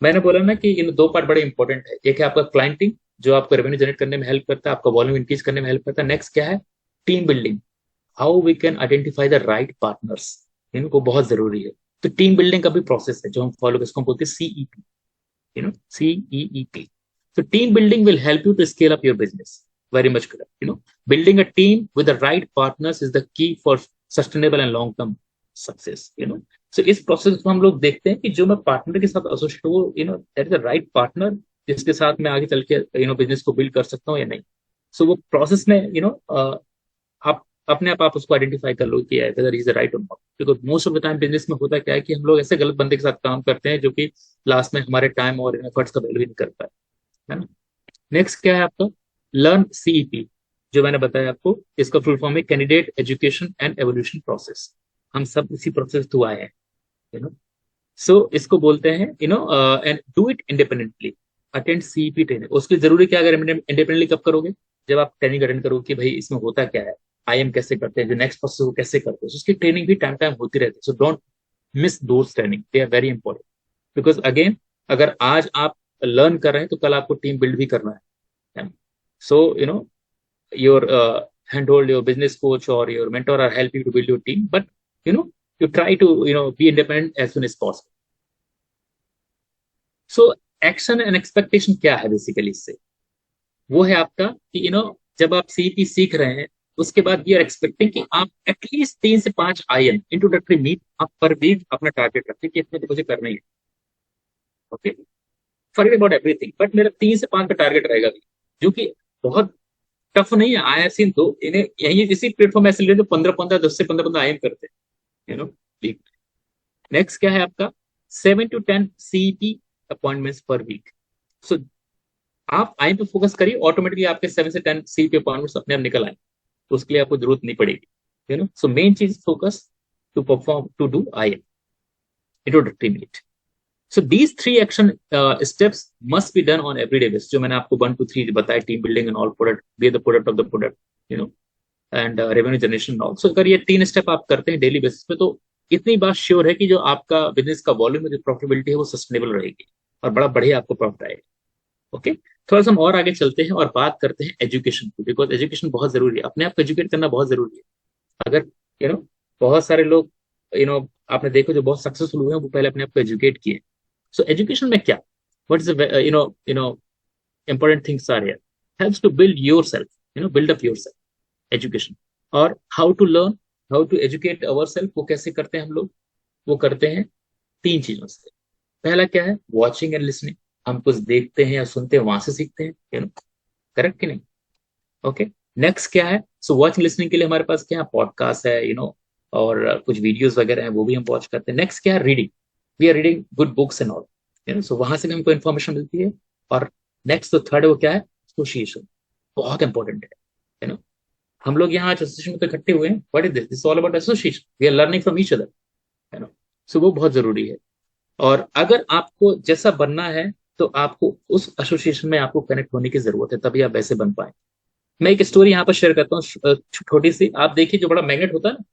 मैंने बोला ना कि इन दो पार्ट बड़े इंपॉर्टेंट है। एक है आपका क्लाइंटिंग, जो आपको रेवेन्यू जनरेट करने में हेल्प करता है, आपका वॉल्यूम इंक्रीज करने में हेल्प करता है। नेक्स्ट क्या है, team building, how we can identify the right partners, इनको बहुत जरूरी है। तो टीम बिल्डिंग का भी प्रोसेस है जो हम फॉलो, इसको हम बोलते हैं CEP, CEEP। So team building will help you to scale up your business. Very much correct. Building a team with the right partners is the key for sustainable and long-term success. So इस process को हम लोग देखते हैं कि जो मैं partner के साथ एसोसिएट हूँ, that is the right partner जिसके साथ मैं आगे चल के बिजनेस को बिल्ड कर सकता हूँ या नहीं। सो वो प्रोसेस में आप अपने आप उसको आइडेंटिफाई कर लो कि वेदर इज द राइट और not. Because most of the time business में होता क्या है कि हम लोग ऐसे गलत बंदे के साथ काम करते हैं जो कि लास्ट में हमारे टाइम और एफर्ट्स का वैल्यू नहीं करता है ना। नेक्स्ट क्या है आपका, लर्न CEP, जो मैंने बताया आपको, इसका फुल फॉर्म है candidate education and evolution process. हम सब इसी प्रोसेस थ्रू आए हैं, सो इसको बोलते हैं and do it independently, attend CEP training. उसके जरूरी क्या, अगर इंडिपेंडेंटली कब करोगे, जब आप ट्रेनिंग अटेंड करोगे कि भाई इसमें होता क्या है, IM कैसे करते हैं, जो नेक्स्ट प्रोसेस को कैसे करते हैं, उसकी ट्रेनिंग भी टाइम टाइम होती रहती है। So don't miss those training, they are very important. Because again, अगर आज आप लर्न कर रहे हैं तो कल आपको टीम बिल्ड भी करना है। सो your handhold, your business coach or your mentor are helping you to build your team, but you try to be independent as soon as possible. So action and expectation क्या है basically, इससे वो है आपका कि जब आप CEP सीख रहे हैं, उसके बाद वी आर एक्सपेक्टिंग कि आप एटलीस्ट 3 से 5 IM इंट्रोडक्टरी मीट आप पर वीक अपना टारगेट रखते कि इतने तो मुझे करना ही है। Okay, forget about everything, but मेरा 3 से 5 का टारगेट रहेगा, जो कि बहुत टफ नहीं है। आई सीन दो इन्हें यही इसी प्लेटफॉर्म ऐसे ले, जो 15-15 10 से 15-15 IM करते हैं, नेक्स्ट क्या है आपका, 7 to 10 CEP appointments per week. So आप IM पे फोकस करिए, ऑटोमेटिकली आपके 7 से 10 CEP अपॉइंटमेंट्स अपने आप निकल आए, तो उसके लिए आपको जरूरत नहीं पड़ेगी। सो मेन चीज focus to perform, to do IM introductory meet. So these 3 action steps must be done on everyday basis. जो मैंने आपको 1 to 3 बताया, team building and all, product, be the product of the product, and revenue generation and all. So अगर ये 3 step आप करते हैं daily basis पे, तो इतनी बात श्योर है कि जो आपका बिजनेस का वॉल्यूम, जो प्रॉफिटेबिलिटी है, वो सस्टेनेबल रहेगी और बड़ा बढ़िया आपको प्रॉफिट आएगा। ओके, थोड़ा सा हम और आगे चलते हैं और बात करते हैं एजुकेशन की, बिकॉज एजुकेशन बहुत जरूरी है, अपने आप को एजुकेट करना बहुत जरूरी है। अगर बहुत सारे लोग आपने देखो जो बहुत सक्सेसफुल हुए हैं, वो पहले अपने आप को एजुकेट किए। So education में क्या, what is the important things are here, helps to build yourself, build up yourself, education। और how to learn, how to educate ourselves, वो कैसे करते हैं हम लोग, वो करते हैं 3 चीजों से। पहला क्या है, watching and listening, हम कुछ देखते हैं या सुनते हैं, वहां से सीखते हैं, करेक्ट कि नहीं। ओके, नेक्स्ट क्या है, सो वॉचिंग लिसनिंग के लिए हमारे पास क्या है, पॉडकास्ट है, और कुछ वीडियोस वगैरह हैं, वो भी हम वॉच करते हैं। नेक्स्ट क्या है, reading, we are reading good books and all, so वहां से भी हमको इन्फॉर्मेशन मिलती है। और नेक्स्ट तो थर्ड वो क्या है, एसोसिएशन, बहुत इंपॉर्टेंट है। हम लोग यहाँ एसोसिएशन पे इकट्ठे हुए हैं, what is this, this all about association, we are learning from each other, so वो बहुत जरूरी है। और अगर आपको जैसा बनना है, तो आपको उस एसोसिएशन में आपको कनेक्ट होने की जरूरत है, तभी आप वैसे बन पाए। मैं एक स्टोरी यहाँ पर शेयर करता हूँ छोटी सी। आप देखिए, जो बड़ा मैग्नेट होता है ना,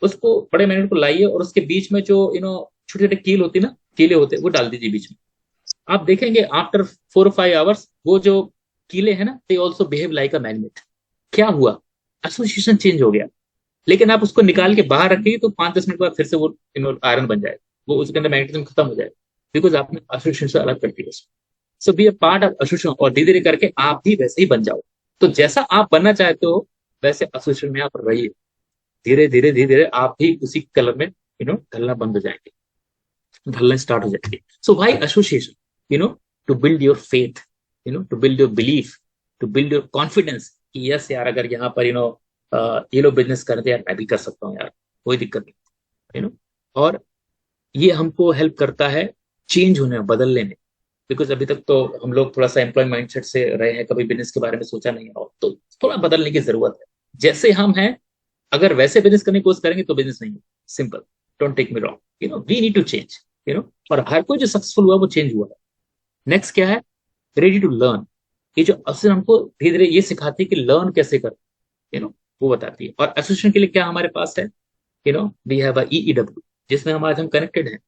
उसको, बड़े मैग्नेट को लाइए और उसके बीच में जो छोटे छोटे कील होती ना, कीले होते, वो डाल दीजिए बीच में। आप देखेंगे आफ्टर 4 or 5 hours वो जो कीले हैं ना, they also behave like a magnet. क्या हुआ, एसोसिएशन चेंज हो गया। लेकिन आप उसको निकाल के बाहर रखिए तो 5-10 मिनट बाद फिर से वो आयरन बन जाएगा, वो उसके अंदर मैग्नेटिज्म खत्म हो जाएगा, बिकॉज आपने एसोसिएशन से अलग कर दिया। So be a part of association, और धीरे धीरे करके आप भी वैसे ही बन जाओ। तो जैसा आप बनना चाहते हो वैसे एसोसिएशन में आप रहिए, धीरे धीरे धीरे धीरे आप भी उसी कलर में ढलना बंद हो जाएंगे, ढलना स्टार्ट हो जाएंगे. So why association? To build your faith, to build your belief, to build your confidence कि यस यार, अगर यहाँ पर ये लोग बिजनेस करते हैं यार, मैं भी कर सकता हूँ यार, कोई दिक्कत नहीं. और ये हमको हेल्प करता है चेंज होने में, बदलने में. बिकॉज अभी तक तो हम लोग थोड़ा सा एम्प्लॉय माइंडसेट से रहे हैं, कभी बिजनेस के बारे में सोचा नहीं है, और तो थोड़ा बदलने की जरूरत है. जैसे हम हैं, अगर वैसे बिजनेस करने की कोशिश करेंगे तो बिजनेस नहीं है. Simple, don't take me wrong, we need to change. और हर कोई जो सक्सेसफुल हुआ वो चेंज हुआ है. नेक्स्ट क्या है? Ready to learn. ये जो अवसर हमको धीरे धीरे ये सिखाती है कि लर्न कैसे कर, वो बताती है. और एसोसिएशन के लिए क्या हमारे पास है? वी हैव अ EEW, जिसमें हम आज हम कनेक्टेड हैं.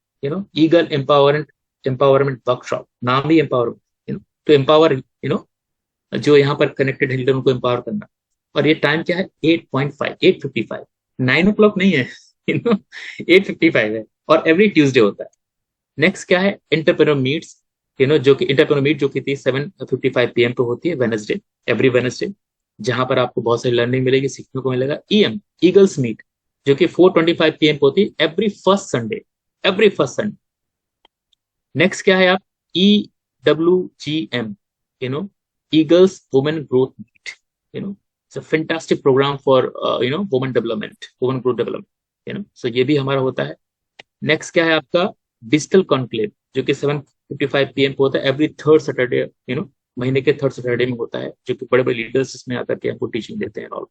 ईगल एम्पावरमेंट वर्कशॉप, नाम ही एम्पावरमेंट, टू एम्पावर, जो यहाँ पर कनेक्टेड है लीडर, उनको एम्पावर करना. और ये टाइम क्या है? 8:55 9 o'clock नहीं है, 8:55 है, और एवरी ट्यूसडे होता है. नेक्स्ट क्या है? इंटरप्रेन्योर मीट्स, जो कि इंटरप्रेन्योर मीट जो कि 7:55 PM पे होती है वेनसडे, एवरी वेनसडे, जहां पर आपको बहुत सारी लर्निंग मिलेगी, सीखने को मिलेगा. ईगल्स मीट, जो कि 4:25 PM पे होती है every first Sunday, every first Sunday. Next क्या है? आप EWGM, Eagles women growth meet, it's a fantastic program for women development, women growth development. So ये भी हमारा होता है. नेक्स्ट क्या है आपका? डिजिटल कॉन्क्लेव, जो कि 7:55 PM पे होता है एवरी थर्ड सैटरडे, महीने के थर्ड सैटरडे में होता है, जो कि बड़े बड़े लीडर्स इसमें आकर के हमको टीचिंग देते हैं. और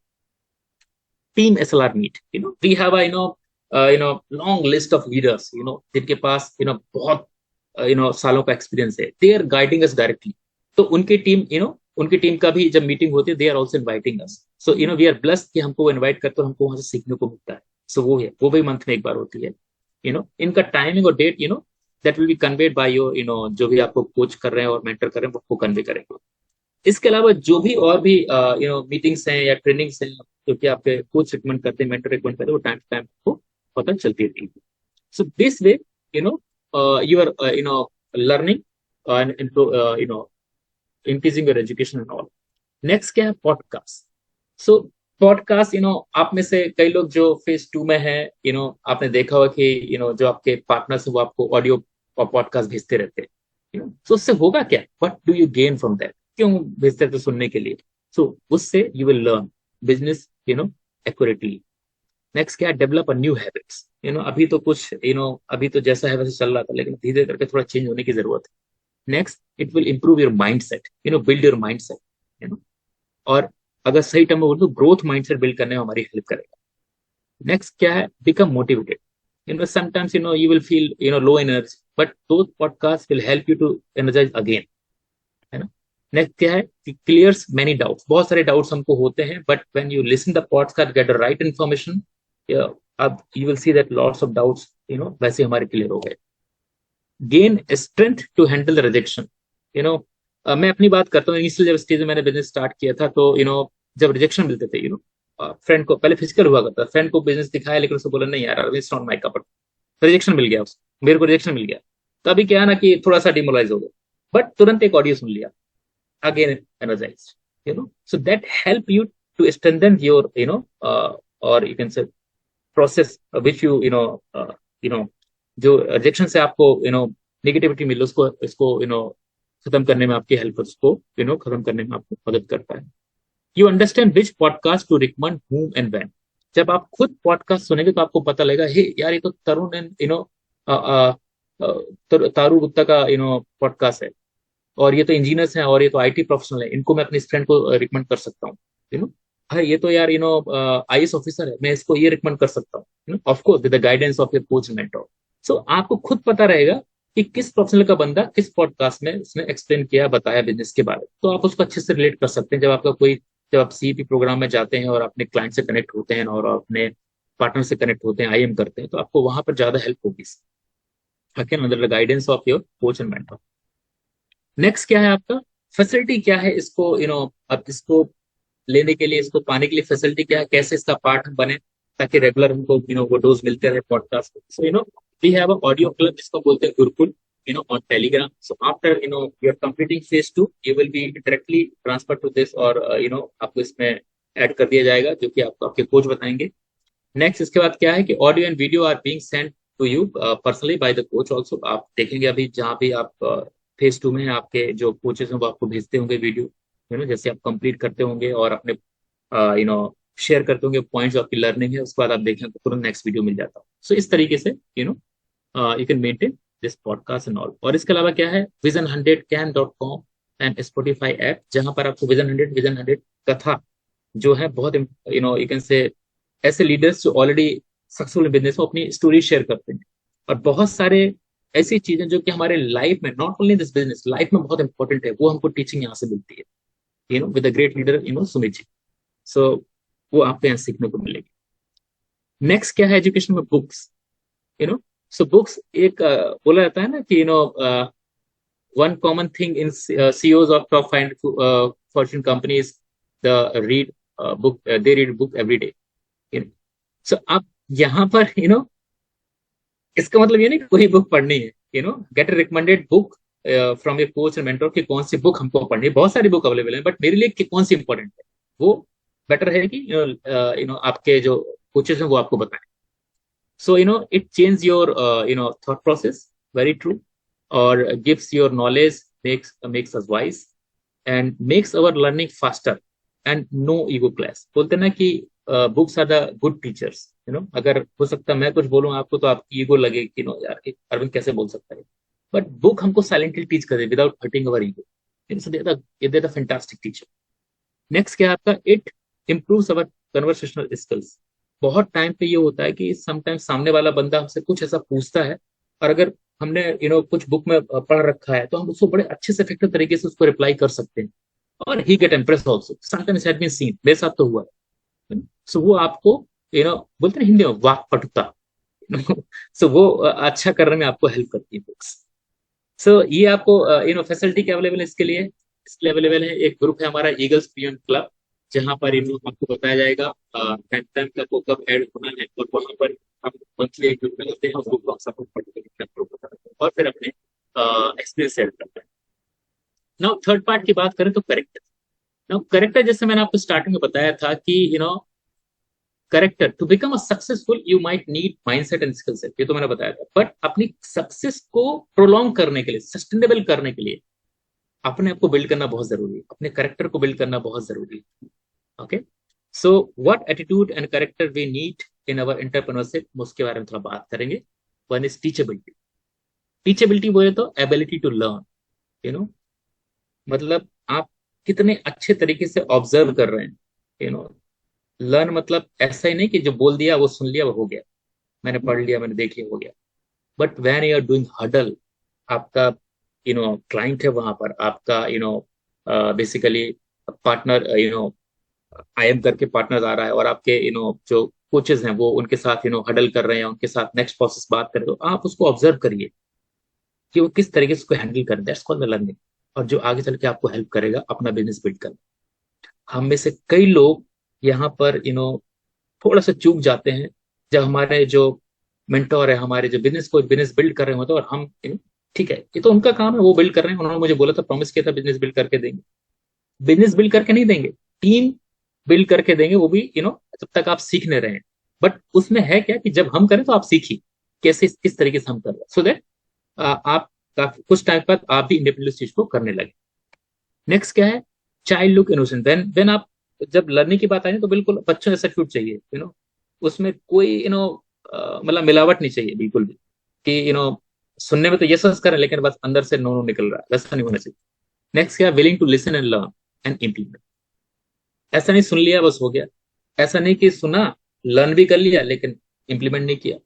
team SLR meet, we have long list of leaders, जिनके पास बहुत सालों का एक्सपीरियंस है. They are guiding us directly. तो उनकी टीम का भी जब मीटिंग होती है, they are also inviting us. So we are blessed कि हमको वो इन्वाइट करते हैं, हमको वहां से सीखने को मिलता है. सो वो है, वो भी मंथ में एक बार होती है. इनका टाइमिंग और date that will be conveyed by your जो भी आपको कोच कर रहे हैं और मेंटर कर रहे हैं, वो कन्वे करेंगे. इसके अलावा जो भी और भी मीटिंग्स हैं या ट्रेनिंग्स हैं, जो कि आपके कोच रिकमेंड करते हैं, मेंटर रिकमेंड करते हैं, वो टाइम टू टाइम आपको पता चलती रहेगी. So this way you are learning and increasing your education and all. Next क्या है? पॉडकास्ट. सो पॉडकास्ट, आप में से कई लोग जो फेज 2 में है, आपने देखा होगा कि जो आपके पार्टनर्स है वो आपको ऑडियो और पॉडकास्ट भेजते रहते हैं. सो उससे होगा क्या? What do you gain from that? क्यों भेजते रहते सुनने के लिए? सो उससे you will learn business accurately. Next क्या है? Develop a new habits. अभी तो कुछ अभी तो जैसा है वैसे चल रहा था, लेकिन धीरे करके थोड़ा चेंज होने की जरूरत है. Next, it will improve your mindset, build your mindset. और अगर सही टर्म में बोलूं तो ग्रोथ माइंडसेट बिल्ड करने में हमारी हेल्प करेगा. नेक्स्ट क्या है? Become motivated. Sometimes you will feel low energy, but those podcasts will help you to energize again, है ना. नेक्स्ट क्या है? Clears many doubts. बहुत सारे डाउट्स हमको होते हैं, but when you listen the podcast, get the right information, अब you will see that lots of doubts वैसे हमारे क्लियर हो गए. Gain strength to handle rejection. मैं अपनी बात करता हूँ. इनिशियल जब स्टेज में मैंने बिजनेस स्टार्ट किया था, तो जब रिजेक्शन मिलते थे, फ्रेंड को पहले फिजिकल हुआ करता, फ्रेंड को बिजनेस दिखाया, लेकिन उसको बोला नहीं यार, it's not my cup of tea. Rejection मिल गया उसको, मेरे को रिजेक्शन मिल गया. तो अभी क्या है ना कि थोड़ा सा डिमोरलाइज हो गया, बट तुरंत एक ऑडियो सुन लिया, again energized, so that help you to strengthen your or you can say process, which जो रिजेक्शन से आपको नेगेटिविटी मिले, उसको इसको खत्म करने में आपकी हेल्प, उसको खत्म करने में आपको मदद करता है. You understand which podcast to recommend whom and when. जब आप खुद पॉडकास्ट सुनेंगे तो आपको पता लगेगा, हे यार ये तो तरुण एंड तारू गुप्ता का पॉडकास्ट है, और ये तो इंजीनियर्स हैं, और ये तो IT प्रोफेशनल है, इनको मैं अपने फ्रेंड को रिकमेंड कर सकता हूँ. है ये तो यार IAS ऑफिसर है, मैं इसको ये रिकमेंड कर सकता हूँ, of course with the guidance of your coach mentor. So आपको खुद पता रहेगा कि किस प्रोफेशनल का बंदा किस पॉडकास्ट में उसने एक्सप्लेन किया, बताया बिजनेस के बारे में, तो आप उसको अच्छे से रिलेट कर सकते हैं. जब आप CEP प्रोग्राम में जाते हैं और अपने क्लाइंट से कनेक्ट होते हैं और अपने पार्टनर से कनेक्ट होते हैं, IM करते हैं, तो आपको वहां पर ज्यादा हेल्प होगी under the guidance of your coach and mentor. Next क्या है आपका? फैसिलिटी क्या है? इसको अब इसको लेने के लिए, इसको पाने के लिए फैसिलिटी क्या है, कैसे इसका पार्ट हम बने, ताकि रेगुलर हमको वो डोज मिलते रहे podcast. So we have a audio club, जिसको बोलते हैं Gurukul. on Telegram. So after you're completing phase 2, you will be directly transferred to this, और आपको इसमें ऐड कर दिया जाएगा, जो कि आपको आपके कोच बताएंगे. नेक्स्ट इसके बाद क्या है कि audio and video are being send to you personally by the coach also. आप देखेंगे अभी जहाँ भी आप फेज 2 में हैं, आपके जो कोचेस हैं वो आपको भेजते होंगे वीडियो, जैसे आप कंप्लीट करते होंगे और अपने शेयर करते होंगे पॉइंट्स आपकी लर्निंग है, उसके बाद आप देखें तो तुरंत नेक्स्ट वीडियो मिल जाता है. सो इस तरीके से you can maintain this podcast and all. और इसके अलावा क्या है, vision100can.com एंड स्पॉटिफाई ऐप, जहां पर आपको विजन 100 कथा जो है बहुत यू कैन से ऐसे लीडर्स जो ऑलरेडी सक्सेसफुल बिजनेस में अपनी स्टोरी शेयर करते हैं, और बहुत सारे ऐसी चीजें जो कि हमारे लाइफ में, not only this business, life में बहुत इंपॉर्टेंट है, वो हमको टीचिंग यहाँ से मिलती है, with a great leader Sumit ji. So वो आपको यहाँ सीखने को मिलेगी. नेक्स्ट क्या है एजुकेशन में, बुक्स. सो बुक्स एक बोला जाता है ना कि one common thing in CEOs of top 5 fortune companies, the read book, they read book every day. So आप यहाँ पर इसका मतलब ये नहीं कोई बुक पढ़नी है, gate a recommended book from your coach and mentor कि कौन सी बुक हमको पढ़नी है. बहुत सारी बुक अवेलेबल है, बट मेरे लिए कि कौन सी इंपॉर्टेंट है, वो बेटर है कि आपके जो कोचेस हैं वो आपको बताएं. So it changes your thought process, very true, or gives your knowledge, makes us wise and makes our learning faster and no ego clash. बोलते ना कि books are the good teachers. अगर हो सकता है मैं कुछ बोलूं आपको तो आपकी ईगो लगे कि यार अरविंद कैसे बोल सकता है, बट बुक हमको साइलेंटली टीच करे without hurting our ego. So they are the fantastic teacher. Next क्या है आपका, it improves our conversational skills. बहुत टाइम पे ये होता है कि समटाइम्स सामने वाला बंदा हमसे कुछ ऐसा पूछता है, और अगर हमने कुछ बुक में पढ़ रखा है तो हम उसको बड़े अच्छे से इफेक्टिव तरीके से उसको रिप्लाई कर सकते हैं, और he get impress also. Sometimes had been seen, मेरे साथ तो हुआ है. सो वो आपको बोलते हैं हिंदी में वाक पटुता. सो वो अच्छा करने में आपको हेल्प करती है बुक्स. सो ये आपको फैसिलिटी क्या अवेलेबल है इसके लिए. इसके लिए अवेलेबल है एक ग्रुप है हमारा ईगल्स पियन क्लब, जहां पर आपको बताया जाएगा टाइम टाइम का आपको कब ऐड होना है, और वहां पर हम मंथली एक ग्रुप करते हैं, उसको आप सपोर्ट करते और फिर अपने एक्सपीरियंस शेयर करते हैं. नाउ थर्ड पार्ट की बात करें तो करेक्टर. नाउ करेक्टर, जैसे मैंने आपको स्टार्टिंग में बताया था कि character to become a successful you might need mindset and skill set, ये तो मैंने बताया था. बट अपनी सक्सेस को प्रोलॉन्ग करने के लिए, सस्टेनेबल करने के लिए अपने आप को बिल्ड करना बहुत जरूरी है, अपने करेक्टर को बिल्ड करना बहुत जरूरी है. Okay, so what attitude and character we need in our entrepreneurship, उसके बारे में थोड़ा बात करेंगे. One is teachability. टीचेबिलिटी वो है तो एबिलिटी टू लर्न, मतलब आप कितने अच्छे तरीके से ऑब्जर्व कर रहे हैं. लर्न मतलब ऐसा ही नहीं कि जो बोल दिया वो सुन लिया वो हो गया, मैंने पढ़ लिया मैंने देख लिया हो गया. But when you are doing huddle, आपका क्लाइंट है वहां पर, आपका बेसिकली पार्टनर IM करके पार्टनर आ रहा है, और आपके जो कोचेस हैं वो उनके साथ हडल कर रहे हैं, उनके साथ नेक्स्ट प्रोसेस बात कर रहे हो, आप उसको ऑब्जर्व करिए कि वो किस तरीके से उसको हैंडल कर, दैट्स कॉल्ड द लर्निंग, और जो आगे चल के आपको हेल्प करेगा अपना बिजनेस बिल्ड करना. हम में से कई लोग यहाँ पर थोड़ा सा चूक जाते हैं, जब हमारे जो मेंटोर है, हमारे जो बिजनेस बिल्ड कर रहे होते हैं, और हम ठीक है ये तो उनका काम है, वो बिल्ड कर रहे हैं, उन्होंने मुझे बोला था, प्रॉमिस किया था बिजनेस बिल्ड करके देंगे. बिजनेस बिल्ड करके नहीं देंगे, टीम बिल्ड करके देंगे, वो भी जब तक आप सीखने रहे. बट उसमें है क्या कि जब हम करें तो आप सीखिए कैसे किस तरीके से हम कर रहे हैं, सो दैट आप कुछ टाइम बाद आप भी इंडिपेंडेंट चीज को करने लगे. नेक्स्ट क्या है, चाइल्ड लुक इनोसेंट. व्हेन आप जब लर्निंग की बात आई तो बिल्कुल बच्चों जैसा क्यूट चाहिए, उसमें कोई मतलब मिलावट नहीं चाहिए बिल्कुल भी, कि सुनने में तो यस करें लेकिन बस अंदर से नो नो निकल रहा है, वैसा नहीं होना चाहिए. नेक्स्ट क्या, willing to listen and learn and implement. ऐसा नहीं सुन लिया बस हो गया, ऐसा नहीं कि सुना लर्न भी कर लिया लेकिन इम्प्लीमेंट नहीं किया.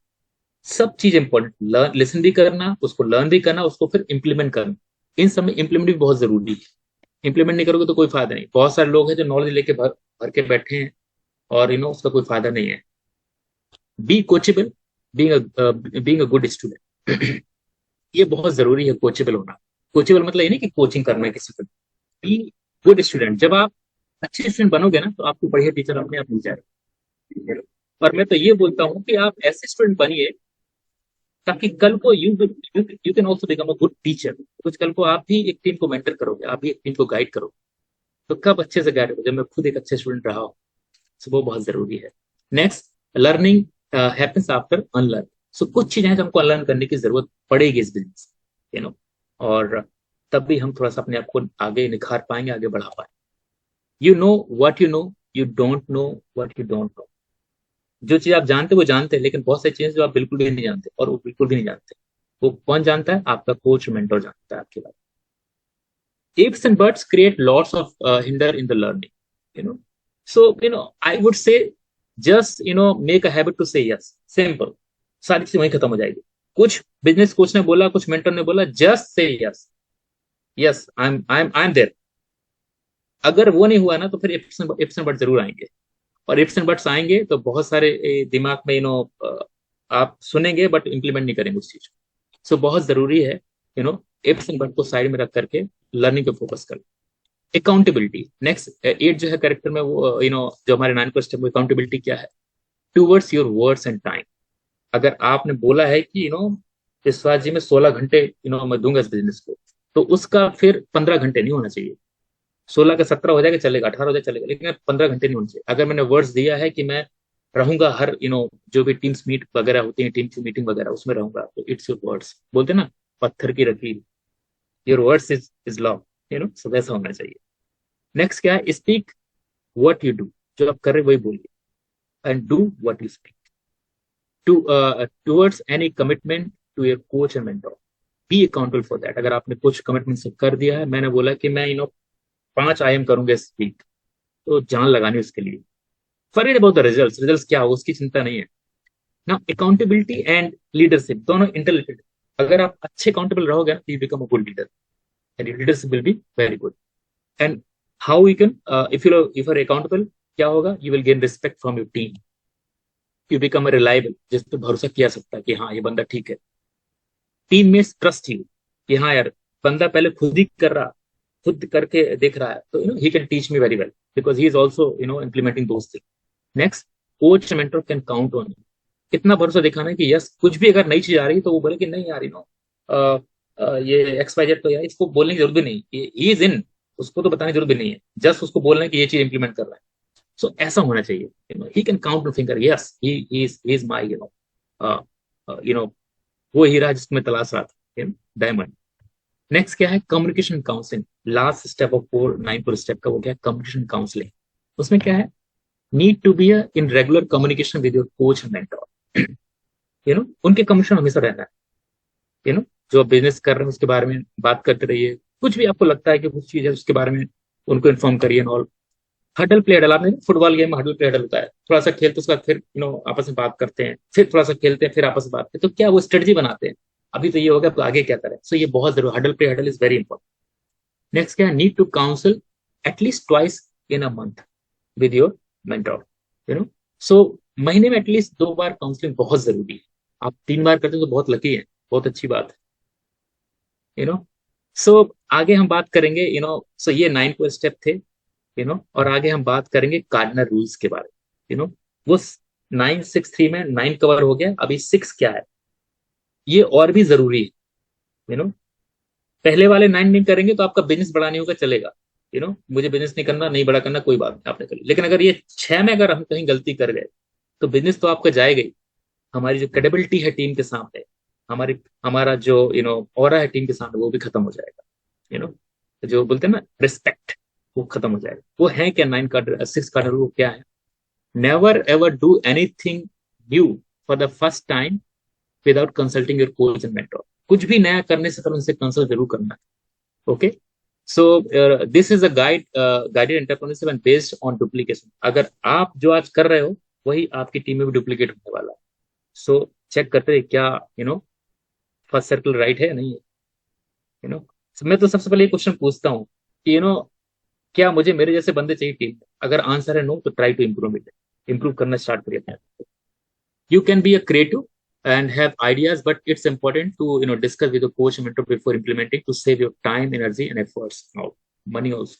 सब चीज इंपॉर्टेंट, लर्न लिसन भी करना, उसको लर्न भी करना, उसको फिर इम्प्लीमेंट करना. इन सब में इम्प्लीमेंट भी बहुत जरूरी है. इम्प्लीमेंट नहीं करोगे तो कोई फायदा नहीं. बहुत सारे लोग हैं जो नॉलेज लेके भर के बैठे हैं और उसका कोई फायदा नहीं है. Be coachable, being a good student. ये बहुत जरूरी है कोचेबल होना. कोचेबल मतलब ये नहीं कि कोचिंग करना है किसी को. Be good student. जब आप अच्छे स्टूडेंट बनोगे ना तो आपको बढ़िया टीचर अपने आप मिल जाएगा. और मैं तो ये बोलता हूँ कि आप ऐसे स्टूडेंट बनिए ताकि कल को you can also become a good teacher. कुछ कल को आप भी एक टीम को मेंटर करोगे, आप भी एक टीम को गाइड करोगे, तो कब अच्छे से गाइड होगे, जब मैं खुद एक अच्छे स्टूडेंट रहा हूँ। सो वो बहुत जरूरी है। Next, learning happens after unlearn. So कुछ चीजें हैं जो हमको अनलर्न करने की जरूरत पड़ेगी इस बिजनेस, यू नो, और तब भी हम थोड़ा सा अपने आप को आगे निखार पाएंगे, आगे बढ़ा पाएंगे। You know what you know, you don't know what you don't know. जो चीज आप जानते हो वो जानते हैं, लेकिन बहुत सारी चीजें जो आप बिल्कुल भी नहीं जानते, और वो बिल्कुल भी नहीं जानते, वो कौन जानता है? आपका कोच मेंटर जानता है आपके बारे में। Ifs and buts create lots of hinder in the learning, you know. So, I would say just, make a habit to say yes. Simple. सारी चीजें वहीं खत्म हो जाएगी। कुछ बिजनेस कोच ने बोला, कुछ मेंटर ने बोला, just say yes, yes I am there. अगर वो नहीं हुआ ना, तो फिर इफ्स एंड बट जरूर आएंगे, और इफ्स एंड बट्स आएंगे तो बहुत सारे दिमाग में आप सुनेंगे बट इंप्लीमेंट नहीं करेंगे उस चीज को। सो बहुत जरूरी है इफ्स एंड बट को साइड में रख करके लर्निंग पे फोकस करें। अकाउंटेबिलिटी नेक्स्ट 8 जो है कैरेक्टर में, वो जो हमारे 9 स्टेप में अकाउंटेबिलिटी क्या है? Towards your words and time. अगर आपने बोला है कि विश्वास जी में 16 घंटे मैं दूंगा इस बिजनेस को, तो उसका फिर 15 घंटे नहीं होना चाहिए। 16 का 17 हो जाएगा चलेगा, 18 हो जाएगा चलेगा, लेकिन 15 घंटे नहीं होने चाहिए। अगर मैंने वर्ड्स दिया है कि मैं रहूंगा हर जो भी टीम्स मीट वगैरह होती है, टीम की मीटिंग वगैरह, उसमें रहूंगा, तो इट्स योर वर्ड्स। बोलते ना, पत्थर की लकीर, your words is law, so वैसा होना चाहिए। नेक्स्ट क्या है? Speak what you do. जो आप कर रहे वही बोलिए, and do what you speak towards any commitment to your coach and mentor. Be accountable for that. अगर आपने कुछ कमिटमेंट सब कर दिया है, मैंने बोला कि मैं 5 IM करूंगा इस वीक, तो जान लगानी उसके लिए। फॉरगेट अबाउट द रिजल्ट्स क्या हो उसकी चिंता नहीं है ना। अकाउंटेबिलिटी एंड लीडरशिप दोनों इंटरलिंक्ड। अगर आप अच्छे अकाउंटेबल रहोगे, you become a good leader, and your leadership will be very good. And how you can, if you are accountable, क्या होगा? You will gain respect from your team. You become a reliable, जिस पे भरोसा किया सकता है कि हाँ ये बंदा ठीक है। टीम में ट्रस्ट यू कि हाँ यार, बंदा पहले खुद ही कर रहा, खुद करके देख रहा है, तो he can teach me very well because he is also implementing those thing. Next, coach mentor can count on you. कितना भरोसा दिखाना है कि यस, कुछ भी अगर नई चीज आ रही है तो वो बोले कि नहीं यार, ये XYZ, तो यार इसको बोलने की जरूरत भी नहीं, ही इज इन, उसको तो बताने की जरूरत भी नहीं है, जस्ट उसको बोलना है कि ये चीज इंप्लीमेंट कर रहा है। सो ऐसा होना चाहिए, he can count on finger, yes he is माई वो हीरा जिसमें तलाश रहा था, डायमंड। नेक्स्ट क्या है? Communication counselling. Last step of 9 step का वो क्या है? Communication counselling. उसमें क्या है? Need to be in regular communication with your coach and mentor. उनके कम्युनिकेशन हमेशा रहना है। जो आप बिजनेस कर रहे हैं उसके बारे में बात करते रहिए। कुछ भी आपको लगता है कि कुछ चीज है उसके बारे में उनको इन्फॉर्म करिए। ऑल हडल प्ले हडल, आपने फुटबॉल गेम में हडल प्ले हडल होता है, थोड़ा सा खेलते उसके बाद फिर आपस में बात करते हैं, फिर थोड़ा सा खेलते हैं, फिर आपस में बात करते हैं, तो क्या वो स्ट्रेटजी बनाते हैं, अभी तो ये होगा तो आगे क्या करें। सो ये बहुत जरूरी, huddle play huddle is very important. Next क्या है? Need to counsel at least twice in a month with your mentor. So महीने में एटलीस्ट 2 बार काउंसलिंग बहुत जरूरी है। आप 3 बार करते हैं तो बहुत लकी है, बहुत अच्छी बात है। सो आगे हम बात करेंगे, सो ये 9 स्टेप थे, और आगे हम बात करेंगे कार्डिनल रूल्स के बारे में। वो 963 में 9 कवर हो गया, अभी 6 क्या है, ये और भी जरूरी है। पहले वाले 9 नहीं करेंगे तो आपका बिजनेस बड़ा नहीं होगा, चलेगा। मुझे बिजनेस नहीं करना, नहीं बड़ा करना, कोई बात नहीं, आपने कर लिया। लेकिन अगर ये 6 में अगर हम कहीं गलती कर गए तो बिजनेस तो आपका जाएगा ही। हमारी जो क्रेडिबिलिटी है टीम के सामने, हमारा जो ऑरा है टीम के सामने, वो भी खत्म हो जाएगा। जो बोलते हैं ना रिस्पेक्ट, वो खत्म हो जाएगा। वो है क्या 6 का रूल क्या है? Never ever do anything new for the first time without consulting your coach and mentor. कुछ भी नया करने से पहले उनसे कंसल्ट जरूर करना है। Okay, so this is a guided entrepreneurship and based on duplication. अगर आप जो आज कर रहे हो वही आपकी टीम में भी डुप्लीकेट होने वाला है। सो चेक करते रहिए क्या फर्स्ट सर्कल राइट है नहीं है। मैं तो सबसे पहले ये क्वेश्चन पूछता हूँ कि क्या मुझे मेरे जैसे बंदे चाहिए टीम में? अगर आंसर है नो, तो try to improve it, improve करना स्टार्ट करिए अपने आप को। You can be a creative and have ideas, but it's important to discuss with the coach and mentor before implementing to save your time, energy and efforts, now money also।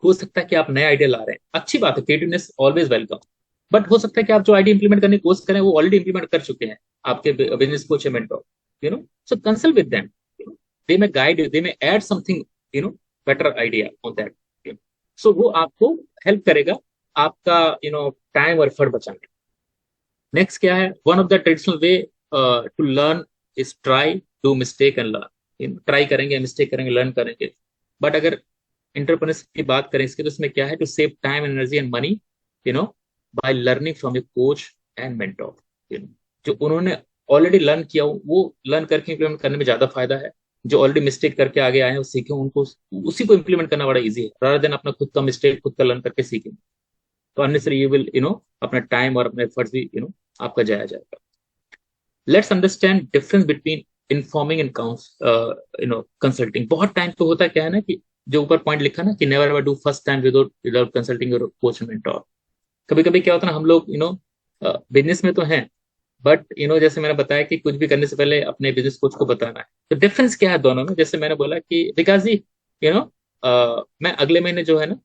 हो सकता है कि आप नए आइडिया ला रहे हैं, अच्छी बात है, क्रिएटिवनेस ऑलवेज वेलकम, बट हो सकता है कि आप जो आइडिया इंप्लीमेंट करने की कोशिश करें वो ऑलरेडी इंप्लीमेंट कर चुके हैं, आपके बिजनेस कोच या mentor, you know, so consult with them, they may guide you, they may add something, you know, better idea on that. So वो आपको हेल्प करेगा आपका, यू नो, टाइम और एफर्ट बचाने। नेक्स्ट क्या है, one of the traditional way to learn is try, do mistake and learn. Try करेंगे, mistake करेंगे, लर्न करेंगे। बट अगर एंटरप्रेन्योरशिप की बात करें इसके, तो इसमें क्या है, to save time energy and money, you know, by learning from a coach and mentor. You know, जो उन्होंने ऑलरेडी लर्न किया हो वो लर्न करके इम्प्लीमेंट करने में ज्यादा फायदा है। जो ऑलरेडी मिस्टेक करके आगे आए हैं वो सीखे, उनको उसी को इम्प्लीमेंट करना बड़ा इजी है, रादर देन अपना खुद का मिस्टेक खुद का लर्न करके सीखें। तो unnecessary you will, you know, अपना टाइम और अपने एफर्ट्स भी, यू नो, आपका जाया जाएगा। Let's understand difference between informing and you know consulting. बहुत टाइम तो होता क्या है ना, कि जो ऊपर पॉइंट लिखा ना कि never ever do first time without consulting your coach and mentor. कभी कभी क्या होता है ना, हम लोग, यू नो, बिजनेस में तो हैं, बट यू नो, जैसे मैंने बताया कि कुछ भी करने से पहले अपने बिजनेस कोच को बताना है। तो डिफरेंस क्या है दोनों में, जैसे मैंने बोला कि विकास जी, यू नो, मैं अगले महीने जो है ना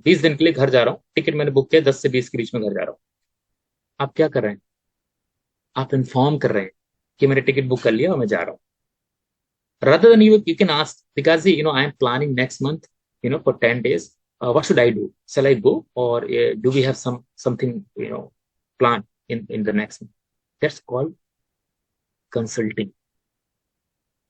20 दिन के लिए घर जा रहा हूँ, टिकट मैंने बुक किया, 10 से 20 के बीच में घर जा रहा हूँ। आप क्या कर रहे हैं, आप इन्फॉर्म कर रहे हैं कि मैंने टिकट बुक कर लिया और मैं जा रहा हूँ। Rather than you can ask, because you know I am planning next month, you know, for 10 days. What should I do? Shall I go, or do we have something, you know, planned in the next month? That's called consulting.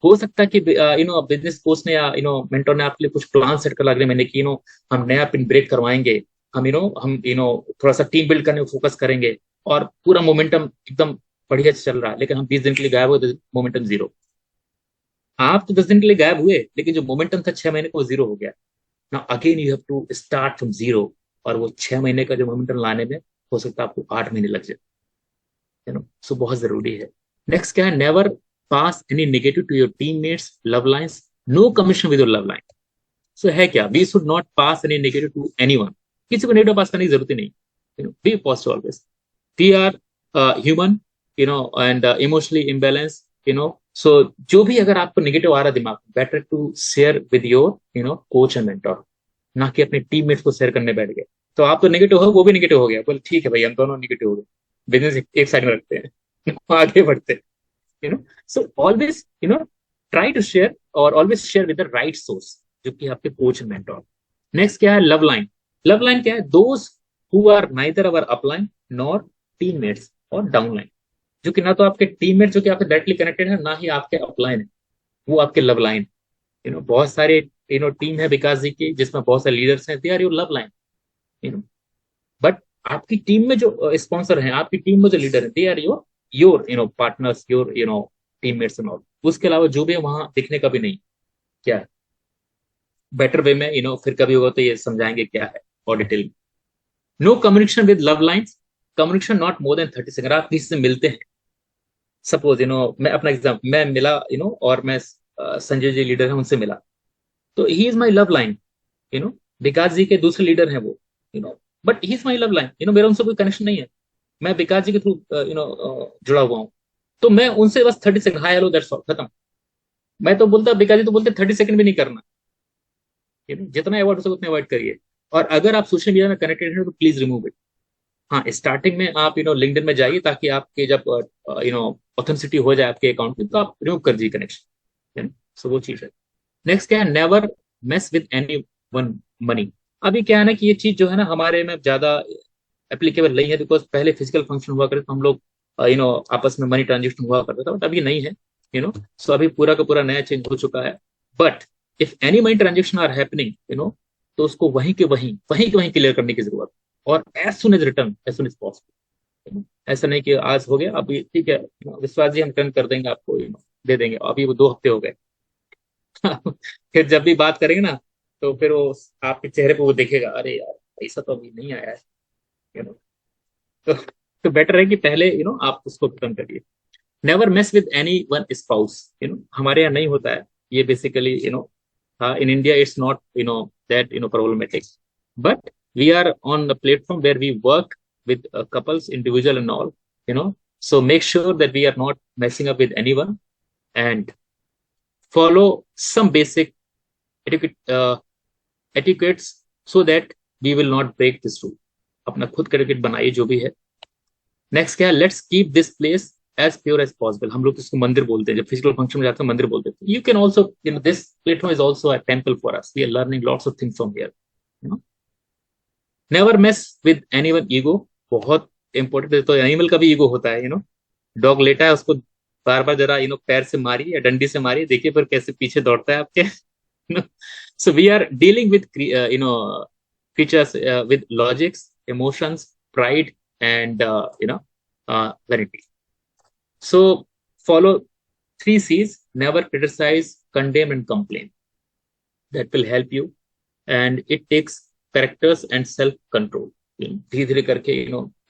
हो सकता है कि you know business coach ने या you know mentor ने आपके लिए कुछ प्लान सेट कर अगले महीने की, यू नो, हम नया पिन ब्रेक करवाएंगे, हम यू नो थोड़ा सा टीम बिल्ड करने में फोकस करेंगे, और पूरा मोमेंटम एकदम बढ़िया से चल रहा है, लेकिन हम 20 दिन के लिए गायब हो, मोमेंटम जीरो। आप तो 10 दिन के लिए गायब हुए, लेकिन जो मोमेंटम था 6 महीने का वो जीरो हो गया। ना again you have to start from zero, और वो 6 महीने का जो मोमेंटम लाने में हो सकता है आपको 8 महीने लग जाए, यू नो। सो बहुत जरूरी है। नेक्स्ट क्या है, never pass any negative to your teammates, love lines, no commission with your love line. So है क्या, we should not pass any negative to anyone. किसी को नेगेटिव पास करने की जरूरत ही नहीं, you know, be positive always. We are human, you know, and emotionally imbalance, you know. So जो भी अगर आपको नेगेटिव आ रहा है दिमाग में, better to share with your, you know, coach and mentor, ना कि अपने टीममेट्स को शेयर करने बैठ गए। तो आप तो नेगेटिव हो, वो भी नेगेटिव हो गया, बोले ठीक है भाई, हम दोनों नेगेटिव हो गए, बिजनेस एक साइड में रखते हैं आगे बढ़ते हैं, you know. So always, you know, try to share, और always share with the right source, जो कि आपके कोच एंड मेंटर। नेक्स्ट क्या है, लव लाइन। लव लाइन क्या है, those who are neither our upline nor teammates और downline. जो कि ना तो आपके टीममेट जो कि आपसे डायरेक्टली कनेक्टेड है, ना ही आपके अपलाइन है, वो आपके लव लाइन। यू नो, बहुत सारे, यू नो, टीम है विकास जी की, जिसमें बहुत सारे लीडर्स हैं, they are your love line, you know. But आपकी टीम में जो स्पॉन्सर हैं, आपकी टीम में जो लीडर है, they are your you know partners, your, you know, teammates and all. उसके अलावा जो भी है वहां दिखने का भी नहीं। क्या है, बेटर वे में, यू नो, फिर कभी होगा तो ये समझाएंगे क्या है और डिटेल में। No communication with love lines, communication not more than 30 second. आप किसी से मिलते हैं, सपोज, यू नो, मैं अपना एग्जाम, मैं मिला, यू नो, और मैं संजय जी लीडर है, उनसे मिला, तो he is my love line, you know. Vikas ji के दूसरे लीडर हैं वो, you know, but he is my love line, you know. मेरा उनसे कोई कनेक्शन नहीं है, मैं विकास जी के थ्रू, यू नो, जुड़ा हुआ हूँ। तो मैं उनसे बस 30 second, hi hello that's all, खत्म। मैं तो बोलता, विकास जी तो बोलते 30 सेकंड भी नहीं करना, यू नो। जितना अवॉइड हो सके उतना अवॉइड करिए। और अगर आप सोशल मीडिया में कनेक्टेड हैं तो प्लीज रिमूव इट। हाँ, स्टार्टिंग में आप, यू नो, लिंक्डइन में जाइए, ताकि आपके जब, यू नो, ऑथेंटिसिटी हो जाए आपके अकाउंट में, तो आप रिमूव कर दीजिए कनेक्शन। सो वो चीज है। नेक्स्ट क्या है, never mess with any one money. अभी क्या है ना कि ये चीज जो है ना हमारे में ज्यादा एप्लीकेबल नहीं है, बिकॉज पहले फिजिकल फंक्शन हुआ करते तो हम लोग, यू नो, आपस में मनी ट्रांजेक्शन हुआ करता था, बट अभी नहीं है, यू नो। सो अभी पूरा का पूरा नया चेंज हो चुका है। But if any money transaction are happening, you know, तो उसको वहीं के वहीं क्लियर करने की जरूरत है, और as soon as return, as soon as possible. ऐसा नहीं कि आज हो गया, अभी ठीक है विश्वास जी, हम रिटर्न कर देंगे आपको, यू नो, दे देंगे, अभी वो 2 हफ्ते हो गए फिर जब भी बात करेंगे ना, तो फिर वो आपके चेहरे पे वो देखेगा, अरे यार ऐसा तो अभी नहीं आया है, यू नो। तो, तो बेटर है कि पहले, यू नो, आप उसको खत्म करिए। Never mess with any one spouse, you know. हमारे यहाँ नहीं होता है ये, basically, you know, in India it's not, you know, that, you know, problematic, but we are on the platform where we work with couples, individual and all, you know. So make sure that we are not messing up with anyone, and follow some basic etiquette, etiquettes, so that we will not break this rule. अपना खुद का etiquette बनाइए जो भी है। Next क्या है, let's keep this place as pure as possible. हम लोग तो इसको मंदिर बोलते हैं, जब फिजिकल फंक्शन में जाते हैं मंदिर बोलते हैं. You can also, this platform is also a temple for us. We are learning lots of things from here. Never mess with anyone ego. बहुत इंपॉर्टेंट है. तो एनिमल का भी ईगो होता है. डॉग लेटा है, उसको बार बार जरा पैर से मारिए या डंडी से मारिए, देखिए फिर कैसे पीछे दौड़ता है आपके. So we are dealing with creatures with logics, emotions, pride, and vanity. So follow 3 C's: never criticize, condemn, and complain. That will help you, and it takes characters and self control. धीरे धीरे करके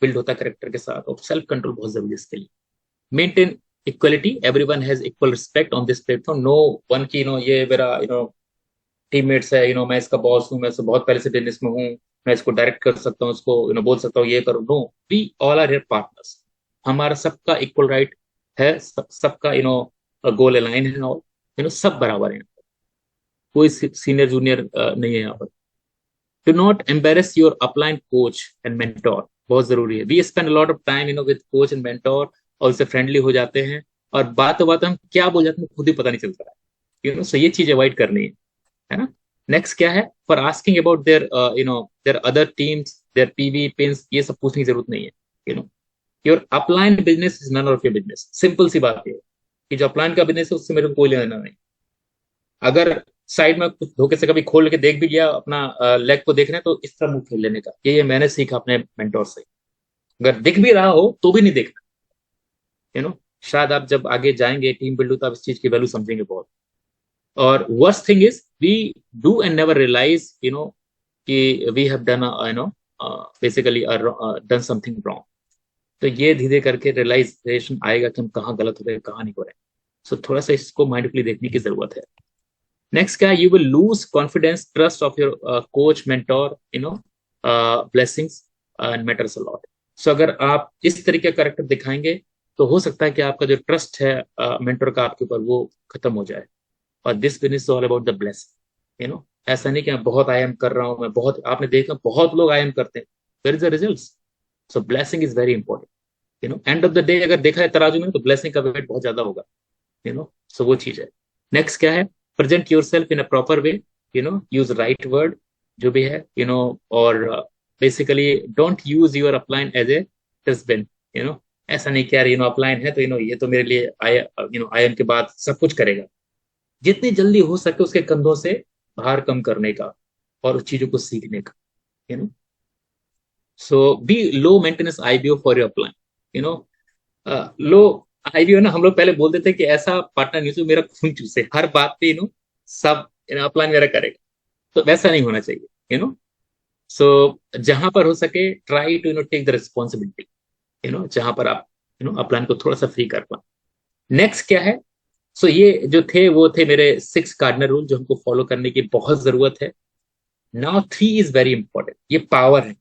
build होता है character के साथ, और self control बहुत जरूरी है इसके लिए. Maintain equality. Everyone has equal respect on this platform. No one की ये मेरा टीममेट्स है, मैं इसका बॉस हूँ, मैं इससे बहुत पहले से बिजनेस में हूँ, मैं इसको डायरेक्ट कर सकता हूँ, इसको बोल सकता हूँ ये करो. No, we all are here partners. हमारा सबका इक्वल राइट है, सबका गोल अलाइन है, और सब बराबर है. कोई सीनियर जूनियर नहीं है यहाँ पर. Do not embarrass your upline coach and mentor. बहुत जरूरी है. We spend lot of time with coach and mentor, और उससे फ्रेंडली हो जाते हैं, और बात हम क्या बोल जाते हैं खुद ही पता नहीं चलता है. सो ये चीज अवॉइड करनी है ना. नेक्स्ट क्या है, for asking about their other teams, their PV pins, ये सब पूछने की जरूरत नहीं है. Your upline business is none of your business. Simple सी बात है कि जो अपलाइन का बिजनेस है उससे मेरे को कोई लेना नहीं. अगर साइड में कुछ धोखे से कभी खोल के देख भी गया, अपना लेग को देख रहे हैं, तो इस तरह मुंह खेल लेने का. ये मैंने सीखा अपने मेंटोर से. अगर दिख भी रहा हो तो भी नहीं देखना. शायद आप जब आगे जाएंगे, टीम बिल्ड हो, तो आप इस चीज की वैल्यू समझेंगे बहुत. और worst thing is we do and never realise कि we have done basically done something wrong. तो ये धीरे करके रियलाइजेशन आएगा कि हम कहाँ गलत हो रहे हैं, कहाँ नहीं हो रहे. सो थोड़ा सा इसको माइंडफुली देखने की जरूरत है. नेक्स्ट क्या है, you will lose confidence, trust of your coach, mentor, blessings and matters a lot. So अगर आप इस तरीके का कैरेक्टर दिखाएंगे, तो हो सकता है कि आपका जो ट्रस्ट है मेंटोर का आपके ऊपर, वो खत्म हो जाए. और this business is all about the blessing. ऐसा नहीं कि मैं बहुत आई एम कर रहा हूँ, मैं बहुत, आपने देखा बहुत लोग आई एम करते हैं, there is a result. So blessing is very important. End of the day अगर देखा है तराजू में, तो ब्लेसिंग का वेट बहुत ज्यादा होगा. सो वो चीज है. नेक्स्ट क्या है, present your self in a proper way. Use right word जो भी है. और basically don't use your upline as a dustbin. ऐसा नहीं कि यार अपलाइन है तो ये तो मेरे लिए आई एम के बाद सब कुछ करेगा. जितनी जल्दी हो सके उसके कंधों से भार कम करने का, और उस चीजों को सीखने का. So be low maintenance IBO for your upline. Low IBO ना, हम लोग पहले बोलते थे कि ऐसा पार्टनर नहीं जो मेरा खून चूसे, हर बात पे सब अपलाइन मेरा करेगा. तो वैसा नहीं होना चाहिए. सो जहां पर हो सके, try to take the responsibility. जहां पर आप अपलाइन को थोड़ा सा फ्री कर पाए. नेक्स्ट क्या है, सो ये जो थे वो थे मेरे 6 कार्डिनल रूल जो हमको फॉलो करने की बहुत जरूरत है. Now 3 is very important. ये पावर है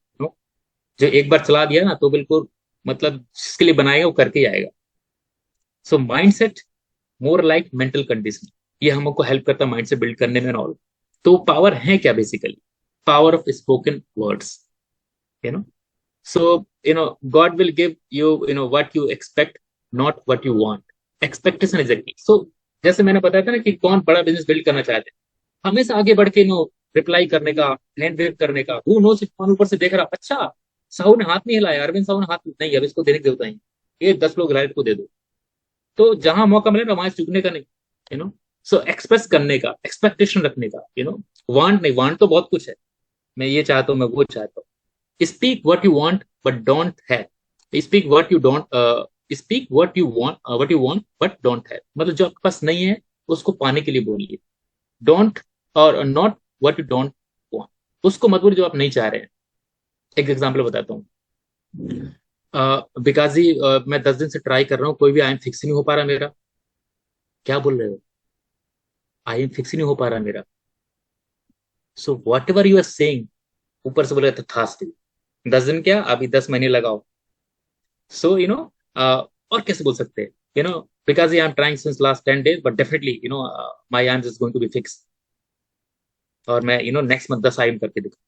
जो एक बार चला दिया ना, तो बिल्कुल मतलब जिसके लिए बनाएगा वो करके ही आएगा. So mindset more like mental condition. ये हमको हेल्प करता है माइंडसेट बिल्ड करने में ऑल. तो पावर है क्या, basically power of spoken words. So God will give you what you expect, not what you want. Expectation is a की. सो जैसे मैंने बताया था ना कि कौन बड़ा बिजनेस बिल्ड करना चाहते हैं, हमेशा आगे बढ़ के रिप्लाई करने का, हैंड वेव करने का. वो नो सिर्फ ऊपर से देख रहा, अच्छा साहू ने हाथ नहीं हिलाया, अरविंद साहू ने हाथ नहीं, अब इसको देने की जरूरत नहीं, ये 10 लोग हिलाए, को दे दो. तो जहां मौका मिले ना वहां चुकने का नहीं. सो एक्सप्रेस करने का, एक्सपेक्टेशन रखने का. वांट नहीं, वांट तो बहुत कुछ है, मैं ये चाहता हूँ, मैं वो चाहता हूँ. Speak what you want but don't have. Speak what you don't speak what you want but don't have. मतलब जो आपके पास नहीं है उसको पाने के लिए बोलिए. डोंट और not what you don't want. उसको मत बोलिए जो आप नहीं चाह रहे हैं. एक एग्जांपल बताता हूँ. बिकाजी मैं 10 दिन से ट्राई कर रहा हूँ, कोई भी आई एम फिक्स नहीं हो पा रहा मेरा. क्या बोल रहे हो, आई एम फिक्स नहीं हो पा रहा मेरा. So whatever you are saying, ऊपर से बोले तथास्तु. 10 दिन क्या, अभी 10 महीने लगाओ. सो और कैसे बोल सकते हैं, because I am trying since last 10 days, but definitely my IAMS is going to be fixed. और मैं next month 10 IAM करके दिखा.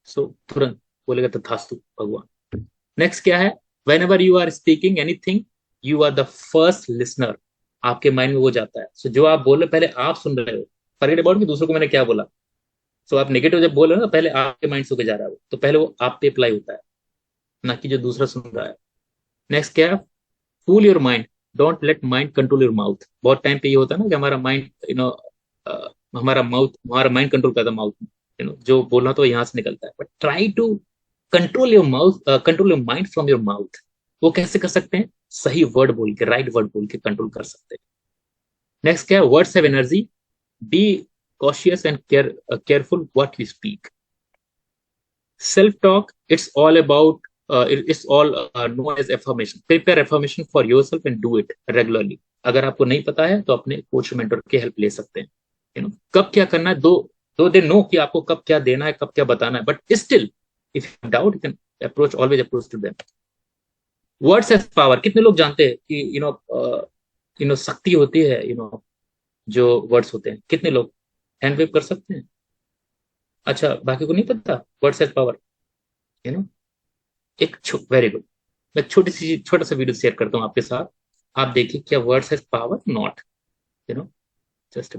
सो तुरंत बोलेगा तथास्तु भगवान. नेक्स्ट क्या है, whenever you are speaking anything, you are the first listener, आपके माइंड में वो जाता है। सो जो आप बोल रहे पहले आप सुन रहे हो, फॉरगेट अबाउट कि दूसरों को मैंने क्या बोला। सो आप नेगेटिव जब बोल रहे हो ना, पहले आपके माइंड से होके जा रहा है वो, तो पहले वो आप पे अप्लाई होता है, ना कि जो दूसरा सुन रहा है। नेक्स्ट क्या है, fool your mind, don't let mind control your mouth. बहुत टाइम पे ये होता है ना कि हमारा माइंड हमारा माइंड कंट्रोल करता है माउथ, जो बोलना तो यहाँ से निकलता है। But try to control your mouth, control your mind from your mouth. वो कैसे कर सकते हैं, सही वर्ड बोल के, राइट वर्ड बोल के कंट्रोल कर सकते हैं। नेक्स्ट क्या है, words have energy, be cautious and careful what you speak. Self talk, it's all about it's all known as affirmation. Prepare affirmation for yourself and do it regularly. अगर आपको नहीं पता है तो अपने कोच मेंटर की हेल्प ले सकते हैं। कब क्या करना है, दो दे नो कि आपको कब क्या देना है, कब क्या बताना है। But still if you doubt, you can always approach to them. Words has power, कितने लोग जानते हैं कि शक्ति होती है, जो वर्ड्स होते हैं। कितने लोग हैंड वेव कर सकते हैं? अच्छा, बाकी को नहीं पता words has power. You know एक वेरी गुड, मैं छोटा सा वीडियो शेयर करता हूँ आपके साथ, आप देखिए क्या words has power not. Just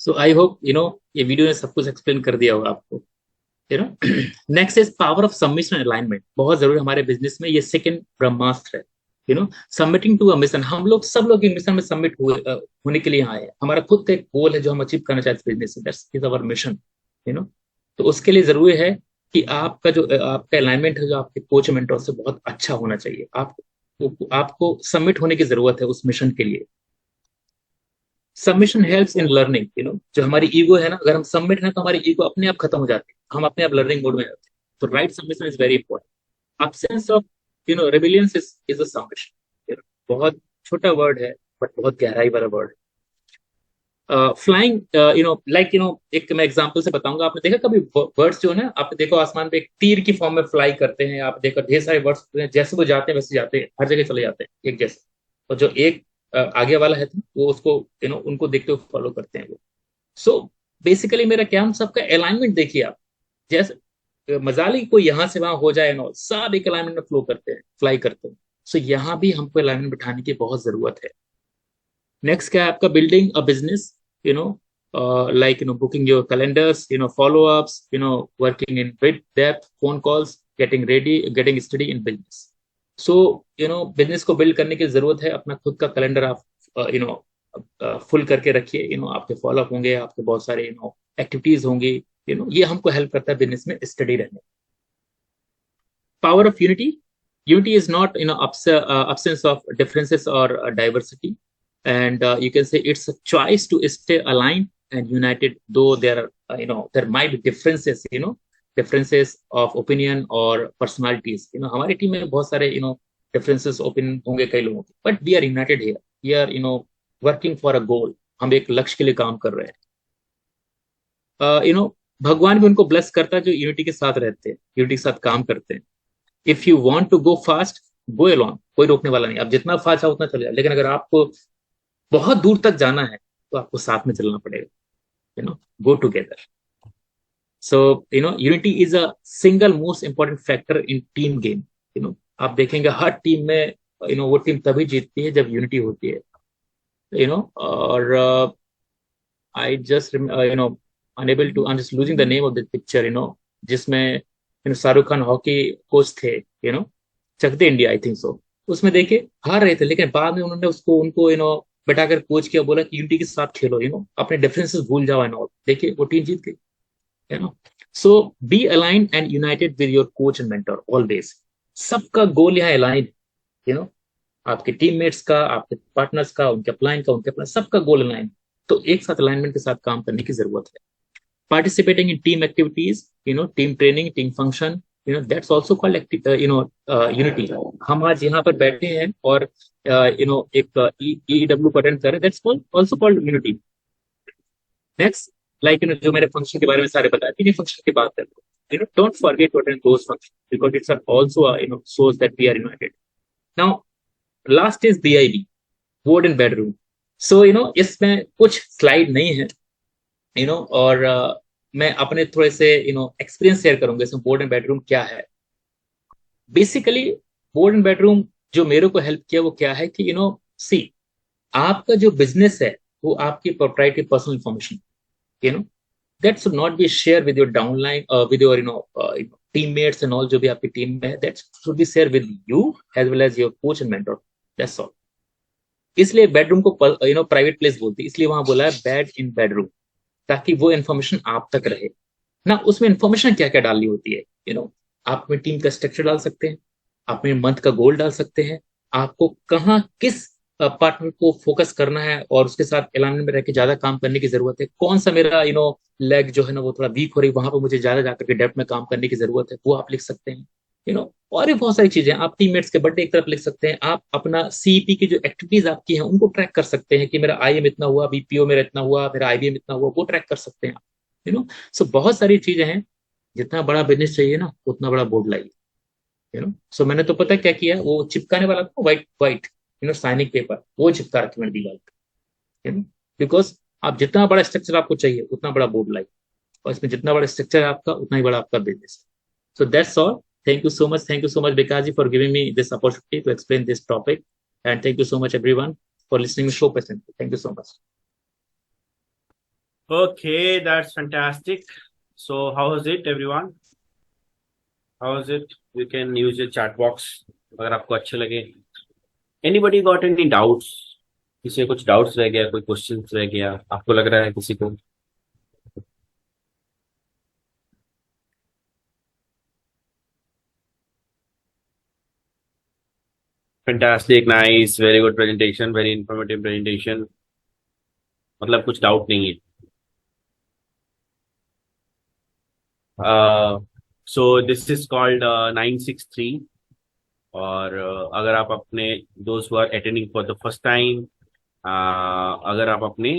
so I hope ये वीडियो ने सब कुछ एक्सप्लेन कर दिया होगा आपको। Next is power of submission alignment, बहुत जरूरी हमारे बिजनेस में। ये सेकंड ब्रह्मास्त्र है। सबमिटिंग टू अ मिशन, हम लोग सब लोग मिशन में सबमिट होने के लिए यहाँ आए। हमारा खुद का एक गोल है जो हम अचीव करना चाहते हैं बिजनेस में, दैट्स इज आवर मिशन। तो उसके लिए जरूरी है कि आपका अलाइनमेंट है जो आपके कोच मेंटर से बहुत अच्छा होना चाहिए। आपको सबमिट होने की जरूरत है उस मिशन के लिए। Submission helps in learning. जो हमारी ईगो है ना, अगर हम सबमिट है तो हमारी ईगो अपने आप खत्म हो जाती है, हम अपने आप लर्निंग मोड में जाते हैं। तो right submission is very important. absence of rebellions is a submission. बहुत छोटा वर्ड है बट बहुत गहराई वाला वर्ड है। फ्लाइंग, एक मैं एग्जांपल से बताऊंगा। आपने देखा कभी बर्ड्स जो है ना, आपने देखो आसमान पे एक तीर की फॉर्म में फ्लाई करते हैं। आप देखो ढेर सारे बर्ड्स जैसे वो जाते हैं वैसे जाते हैं, हर जगह चले जाते हैं एक जैसे। और जो एक आगे वाला है वो उसको उनको देखते हुए फॉलो करते हैं वो। सो बेसिकली मेरा क्या, हम सबका अलाइनमेंट देखिए आप। जैसे मजाली कोई यहाँ से वहां हो जाए ना, सब एक अलाइनमेंट में फ्लो करते हैं, फ्लाई करते हैं। सो यहाँ भी हमको अलाइनमेंट बिठाने की बहुत जरूरत है। नेक्स्ट क्या है आपका, building a business, like booking your calendars, follow-ups, working in bit depth, phone calls, getting ready, getting steady in business. So business को बिल्ड करने की जरूरत है। अपना खुद का कैलेंडर आप फुल करके रखिए। आपके फॉलोअप होंगे, आपके बहुत सारे एक्टिविटीज होंगी। ये हमको हेल्प करता है बिजनेस में स्टडी रहने। Power of unity, unity is not absence of differences or diversity, and you can say it's a choice to stay aligned and united, though there are there might be differences of opinion or personalities। हमारी team में बहुत सारे differences opinion होंगे कई लोगों के, but we are united here। We are working for a goal, हम एक लक्ष्य के लिए काम कर रहे हैं। भगवान भी उनको ब्लेस करता है जो यूनिटी के साथ रहते हैं, यूनिटी के साथ काम करते हैं। If you want to go fast, go alone, कोई रोकने वाला नहीं, आप जितना फास्ट चाहो उतना चले जाओ, लेकिन अगर आपको बहुत दूर तक जाना है तो आपको साथ में चलना पड़ेगा, go together. So unity is a single most important factor in team game. आप देखेंगे हर टीम में वो टीम तभी जीतती है जब यूनिटी होती है। और I just unable to, I am just losing the name of the picture, जिसमें शाहरुख खान हॉकी कोच थे, चक दे इंडिया, आई थिंक सो। उसमें देखिए हार रहे थे, लेकिन बाद में उन्होंने उनको बैठाकर कोच किया, बोला कि यूनिटी के साथ खेलो, अपने डिफरेंसेस भूल जाओ एंड ऑल। देखिए वो टीम जीत गई, so be aligned and united with your coach and mentor always. सबका गोल यहाँ अलाइन, आपके टीममेट्स का, आपके पार्टनर्स का, उनके अपलाइन का, उनके अपना, सबका गोल अलाइन। तो एक साथ अलाइनमेंट के साथ काम करने की जरूरत है। Participating in team activities, team training, team function, that's also called unity. हम आज यहाँ पर बैठे हैं और एक EEW को अटेंड कर रहे हैं, that's also called unity. Next, like जो मेरे फंक्शन के बारे में सारे बताए, तीन फंक्शन की बात करते हैं। Don't forget to attend those functions because it's also shows that we are united. Now, last is BIB, board and bedroom. So इसमें कुछ स्लाइड नहीं है, और मैं अपने थोड़े से एक्सपीरियंस शेयर करूंगा इसमें बोर्ड एंड बेडरूम क्या है। बेसिकली बोर्ड एंड बेडरूम जो मेरे को हेल्प किया वो क्या है कि सी, आपका जो बिजनेस है वो आपकी proprietary personal information, that should not be share with your downline, with your teammates and all, जो भी आपकी टीम में है, that should be share with you as well as your coach and mentor, that's all. इसलिए bedroom को private place बोलती है, इसलिए वहां बोला है बेड इन बेडरूम, ताकि वो इन्फॉर्मेशन आप तक रहे ना। उसमें इन्फॉर्मेशन क्या क्या डालनी होती है, आप अपनी टीम का स्ट्रक्चर डाल सकते हैं, अपने मंथ का गोल डाल सकते हैं, आपको कहाँ किस पार्टनर को फोकस करना है और उसके साथ अलाइनमेंट में रह के ज्यादा काम करने की जरूरत है, कौन सा मेरा लेग जो है ना वो थोड़ा वीक हो रही है, वहां पर मुझे ज्यादा जाकर के डेप्थ में काम करने की जरूरत है, वो आप लिख सकते हैं। और भी बहुत सारी चीजें, आप टीममेट्स के बर्थडे एक तरफ लिख सकते हैं, आप अपना सीईपी की जो एक्टिविटीज आपकी हैं उनको ट्रैक कर सकते हैं कि मेरा आईएम इतना हुआ, बीपीओ मेरा इतना हुआ, मेरा आईबीएम इतना हुआ, वो ट्रैक कर सकते हैं आप। सो बहुत सारी चीजें हैं। जितना बड़ा बिजनेस चाहिए ना उतना बड़ा बोर्ड लाइए। सो मैंने तो पता क्या किया, वो चिपकाने वाला था व्हाइट व्हाइट साइनिंग पेपर, वो चिपका रखे मैंने दीवार पे, बिकॉज आप जितना बड़ा स्ट्रक्चर आपको चाहिए उतना बड़ा बोर्ड लाइए, और इसमें जितना बड़ा स्ट्रक्चर है आपका उतना ही बड़ा आपका बिजनेस है। So that's all. Thank you so much. Thank you so much, Bikaji, for giving me this opportunity to explain this topic. And thank you so much, everyone, for listening so patiently. Thank you so much. Okay, that's fantastic. So how was it, everyone? How was it? You can use your chat box अगर आपको अच्छे लगे। Anybody got any doubts? किसी को कुछ doubts रह गया, कोई क्वेश्चंस रह गया, आपको लग रहा है किसी को? Fantastic, nice, very good presentation, very informative presentation. मतलब कुछ डाउट नहीं है। So this is called 963. और अगर आप अपने those who are attending for the first time, अगर आप अपने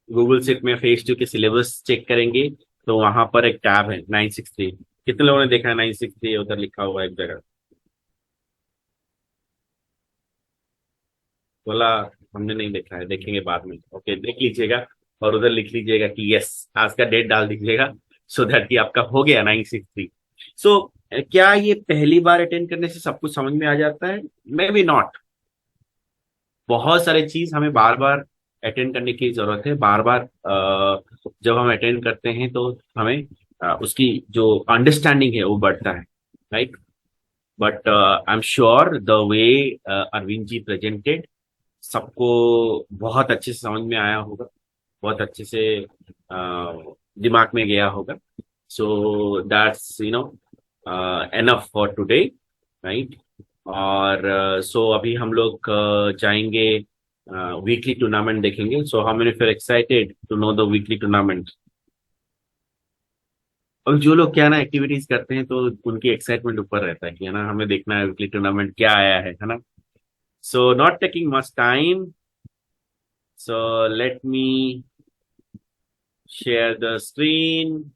गूगल सीट में फेज 2 के सिलेबस चेक करेंगे तो वहां पर एक टैब है 963। कितने लोगों ने देखा है 963 उधर लिखा हुआ है एक जगह? बोला हमने नहीं देखा है, देखेंगे बाद में। ओके, देख लीजिएगा और उधर लिख लीजिएगा कि यस, आज का डेट डाल दीजिएगा, सो दैट कि आपका हो गया 963। सो क्या ये पहली बार अटेंड करने से सब कुछ समझ में आ जाता है? May be not. बहुत सारी चीज हमें बार बार अटेंड करने की जरूरत है। बार बार जब हम अटेंड करते हैं तो हमें उसकी जो अंडरस्टैंडिंग है वो बढ़ता है, right? But I am sure the way Arvind ji presented सबको बहुत अच्छे से समझ में आया होगा, बहुत अच्छे से दिमाग में गया होगा। So that's enough for today, right? और सो अभी हम लोग जाएंगे वीकली टूर्नामेंट देखेंगे। So how many feel excited to know the weekly tournament? अब जो लोग क्या ना एक्टिविटीज करते हैं तो उनकी एक्साइटमेंट ऊपर रहता है कि है ना, हमें देखना है वीकली टूर्नामेंट क्या आया है ना। So not taking much time, So let me share the screen.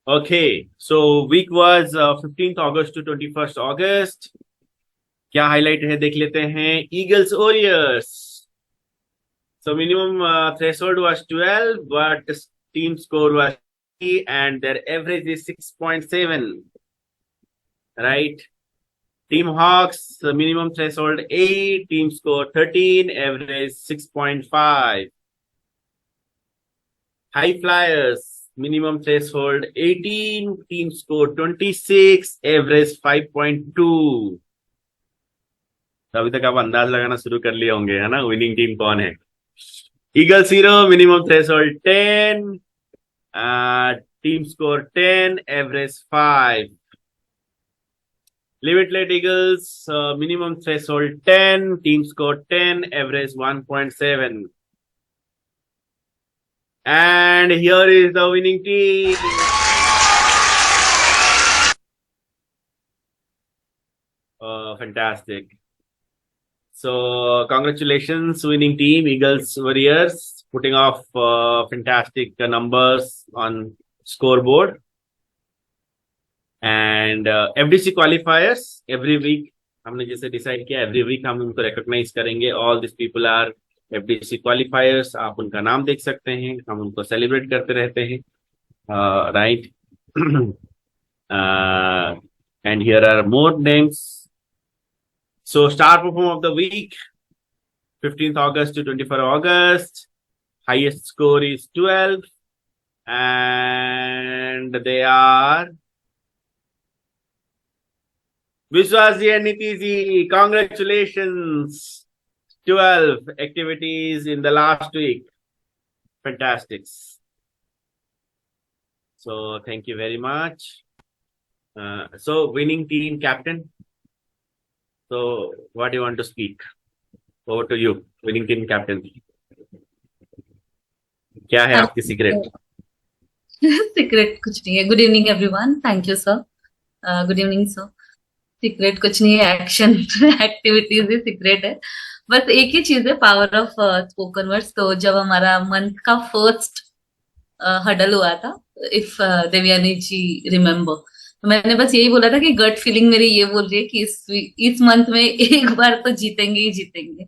Okay, so week was 15th August to 21st August. क्या हाईलाइट है देख लेते हैं. Eagles Warriors. So minimum threshold was 12, but team score was 3 and their average is 6.7. Right? Team Hawks, the minimum threshold 8, team score 13, average 6.5. High Flyers, minimum threshold 18, team score 26, average 5.2. तो अभी तक आप अंदाज लगाना शुरू कर लिए होंगे, है ना, विनिंग टीम कौन है. Eagles Zero, minimum threshold 10, team score 10, average 5. Limited Eagles, minimum threshold 10, team score 10, average 1.7. And here is the winning team. Fantastic. So congratulations, winning team, Eagles Warriors, putting off fantastic numbers on scoreboard. And FDC qualifiers, every week हमने जैसे decide किया, every week हम उनको recognize करेंगे. All these people are FDC qualifiers. आप उनका नाम देख सकते हैं, हम उनको सेलिब्रेट करते रहते हैं. Right. And here are more names. So star performer of the week, 15th August to 24th August. Highest score is 12. And they are Vishwasji and Nitiji. Congratulations. 12 activities in the last week. Fantastic. So thank you very much. So winning team captain. So what do you want to speak? Over to you, winning team captain. क्या है आपकी secret? Secret कुछ नहीं है. Good evening everyone. Thank you sir. Good evening sir. Secret कुछ नहीं है, action activities ही secret है. बस एक ही चीज है, पावर ऑफ स्पोकन वर्ड्स. तो जब हमारा मंथ का फर्स्ट हडल हुआ था, इफ देवयानी जी रिमेम्बर, तो मैंने बस यही बोला था कि गट फीलिंग मेरी ये बोल रही है कि इस मंथ में एक बार तो जीतेंगे ही जीतेंगे.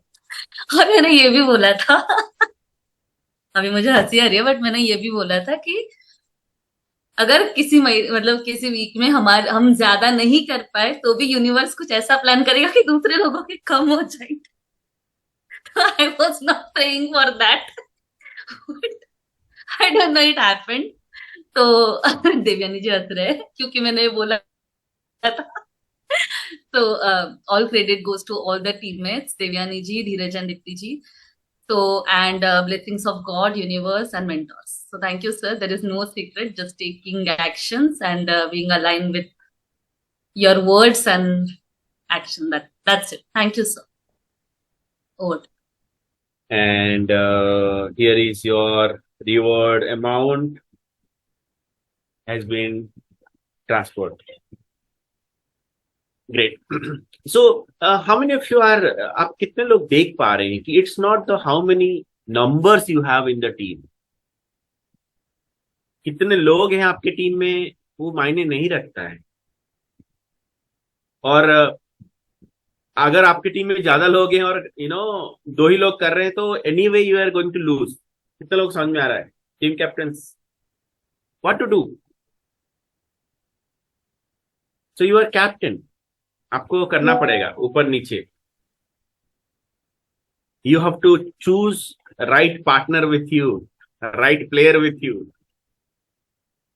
और मैंने ये भी बोला था अभी मुझे हंसी आ रही है, बट मैंने ये भी बोला था कि अगर किसी मतलब किसी वीक में हम ज्यादा नहीं कर पाए तो भी यूनिवर्स कुछ ऐसा प्लान करेगा कि दूसरे लोगों के कम हो जाएंगे. तो I was not praying for that. I don't know, it happened. तो देवयानी जी हंस रहे हैं क्योंकि मैंने बोला था. तो all credit goes to all the teammates, Devyani ji, Dheeraj and Deepti ji. So, and blessings of God, universe, and mentors. So, thank you, sir. There is no secret, just taking actions and being aligned with your words and action. That's it. Thank you, sir. Over. And here is your reward amount has been transferred. Great. So how many of you are, आप कितने लोग देख पा रहे हैं कि it's not the how many numbers you have in the team. कितने लोग हैं आपके टीम में वो मायने नहीं रखता है. और अगर आपके टीम में ज्यादा लोग हैं और दो ही लोग कर रहे हैं तो anyway you are going to lose. कितने लोग समझ में आ रहा है? Team captains, what to do? So you are captain. आपको करना पड़ेगा ऊपर नीचे. You have to choose right partner with you, right player with you,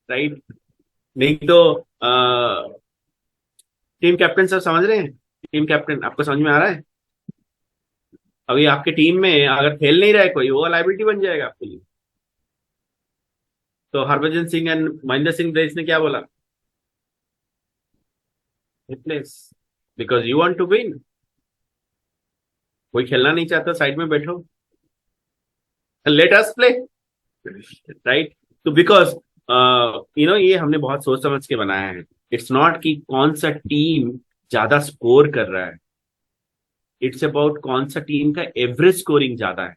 right? नहीं तो टीम कैप्टन सब समझ रहे हैं? टीम कैप्टन आपको समझ में आ रहा है? अभी आपके टीम में अगर खेल नहीं रहा है कोई, वो लाइबिलिटी बन जाएगा आपके लिए. तो हरभजन सिंह एंड महेंद्र सिंह देश ने क्या बोला? Replace, because you want to win. कोई खेलना नहीं चाहता, साइड में बैठो, लेट अस प्ले. राइट। तो बिकॉज ये हमने बहुत सोच समझ के बनाया है। इट्स नॉट कि कौन सा टीम ज्यादा स्कोर कर रहा है, इट्स अबाउट कौन सा टीम का एवरेज स्कोरिंग ज्यादा है।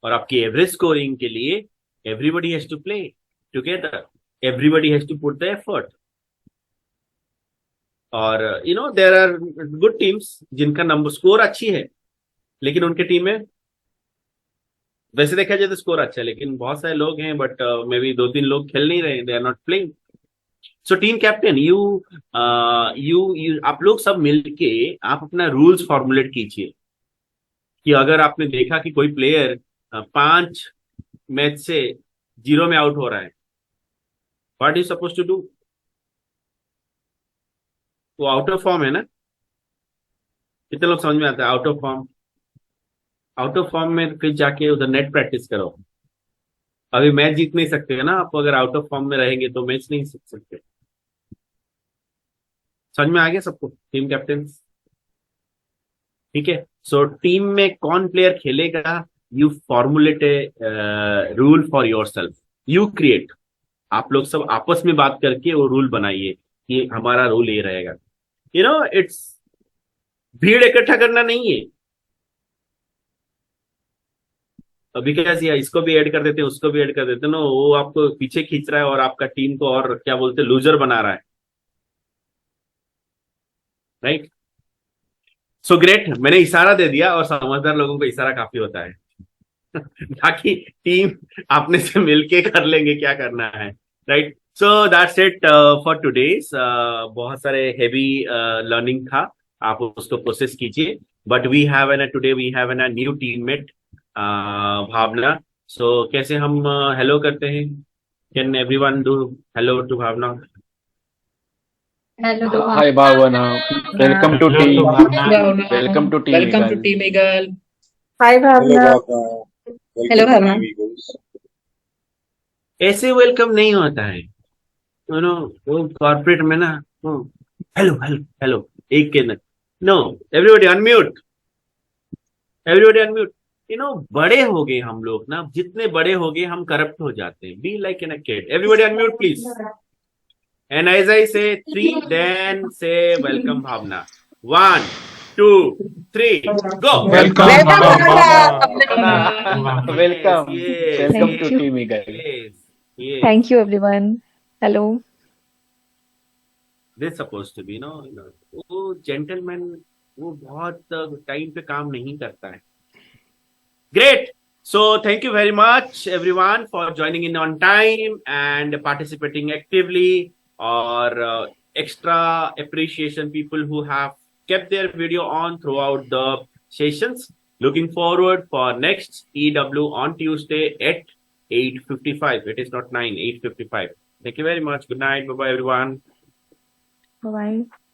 और आपकी एवरेज स्कोरिंग के लिए everybody has to play together, everybody has to put the effort. और देयर आर गुड टीम्स जिनका नंबर स्कोर अच्छी है, लेकिन उनके टीम में वैसे देखा जाए तो स्कोर अच्छा है, लेकिन बहुत सारे लोग हैं बट मे बी 2-3 लोग खेल नहीं रहे, they are not playing. So team captain you आप लोग सब मिलके आप अपना रूल्स फॉर्मुलेट कीजिए कि अगर आपने देखा कि कोई प्लेयर 5 मैच से 0 में आउट हो रहा है, what is suppose to do? वो आउट ऑफ फॉर्म है ना? कितने लोग समझ में आता है out of form? Out of form में फिर जाके उधर नेट प्रैक्टिस करो। अभी मैच जीत नहीं सकते ना आप, अगर आउट ऑफ फॉर्म में रहेंगे तो मैच नहीं जीत सकते। समझ में आ गया सबको? टीम कैप्टन, ठीक है। सो टीम में कौन प्लेयर खेलेगा, you formulate a rule for your self, you create. आप लोग सब आपस में बात करके वो रूल बनाइए कि हमारा रूल ये रहेगा। इट्स भीड़ इकट्ठा करना नहीं है। अभी कैसे इसको भी ऐड कर देते हैं, उसको भी ऐड कर देते हैं, नो, वो आपको पीछे खींच रहा है और आपका टीम को और क्या बोलते हैं, लूजर बना रहा है। राइट। सो ग्रेट, मैंने इशारा दे दिया और समझदार लोगों को इशारा काफी होता है। बाकी टीम अपने से मिलके कर लेंगे क्या करना है। Right. So that's it for today's. बहुत सारे हेवी लर्निंग था, आप उसको प्रोसेस कीजिए। But we have an today we have an new teammate Bhavana. So कैसे हम हेलो करते हैं? Can everyone do hello to Bhavana? Hello, Hi Bhavana, welcome to team. Bhavna. Welcome to team. Welcome to Eagle. Team Eagle. Hi, Hello, Bhavna. Bhavna. Hello, Welcome to Bhavna. Team Eagles. ऐसे welcome नहीं होता है, वो corporate में ना, hello hello hello एक के ना, no, everybody unmute, everybody unmute. बड़े हो गए हम लोग ना, जितने बड़े हो गए हम करप्ट हो जाते हैं। Be like an a kid, everybody unmute please. And as I say 3, then say welcome Bhavna. 1, 2, 3, go. Welcome, Welcome, Bhavna. Bhavna. Welcome. Yes, Welcome Thank to you. Team Eagle. yes, yes. Thank you, everyone. Hello. This supposed to be, वो gentleman वो बहुत time पे काम नहीं करता है। Great. So thank you very much everyone for joining in on time and participating actively, or extra appreciation people who have kept their video on throughout the sessions. Looking forward for next EW on Tuesday at 8:55. It is not 9, 8:55. Thank you very much. Good night. Bye bye everyone. Bye-bye.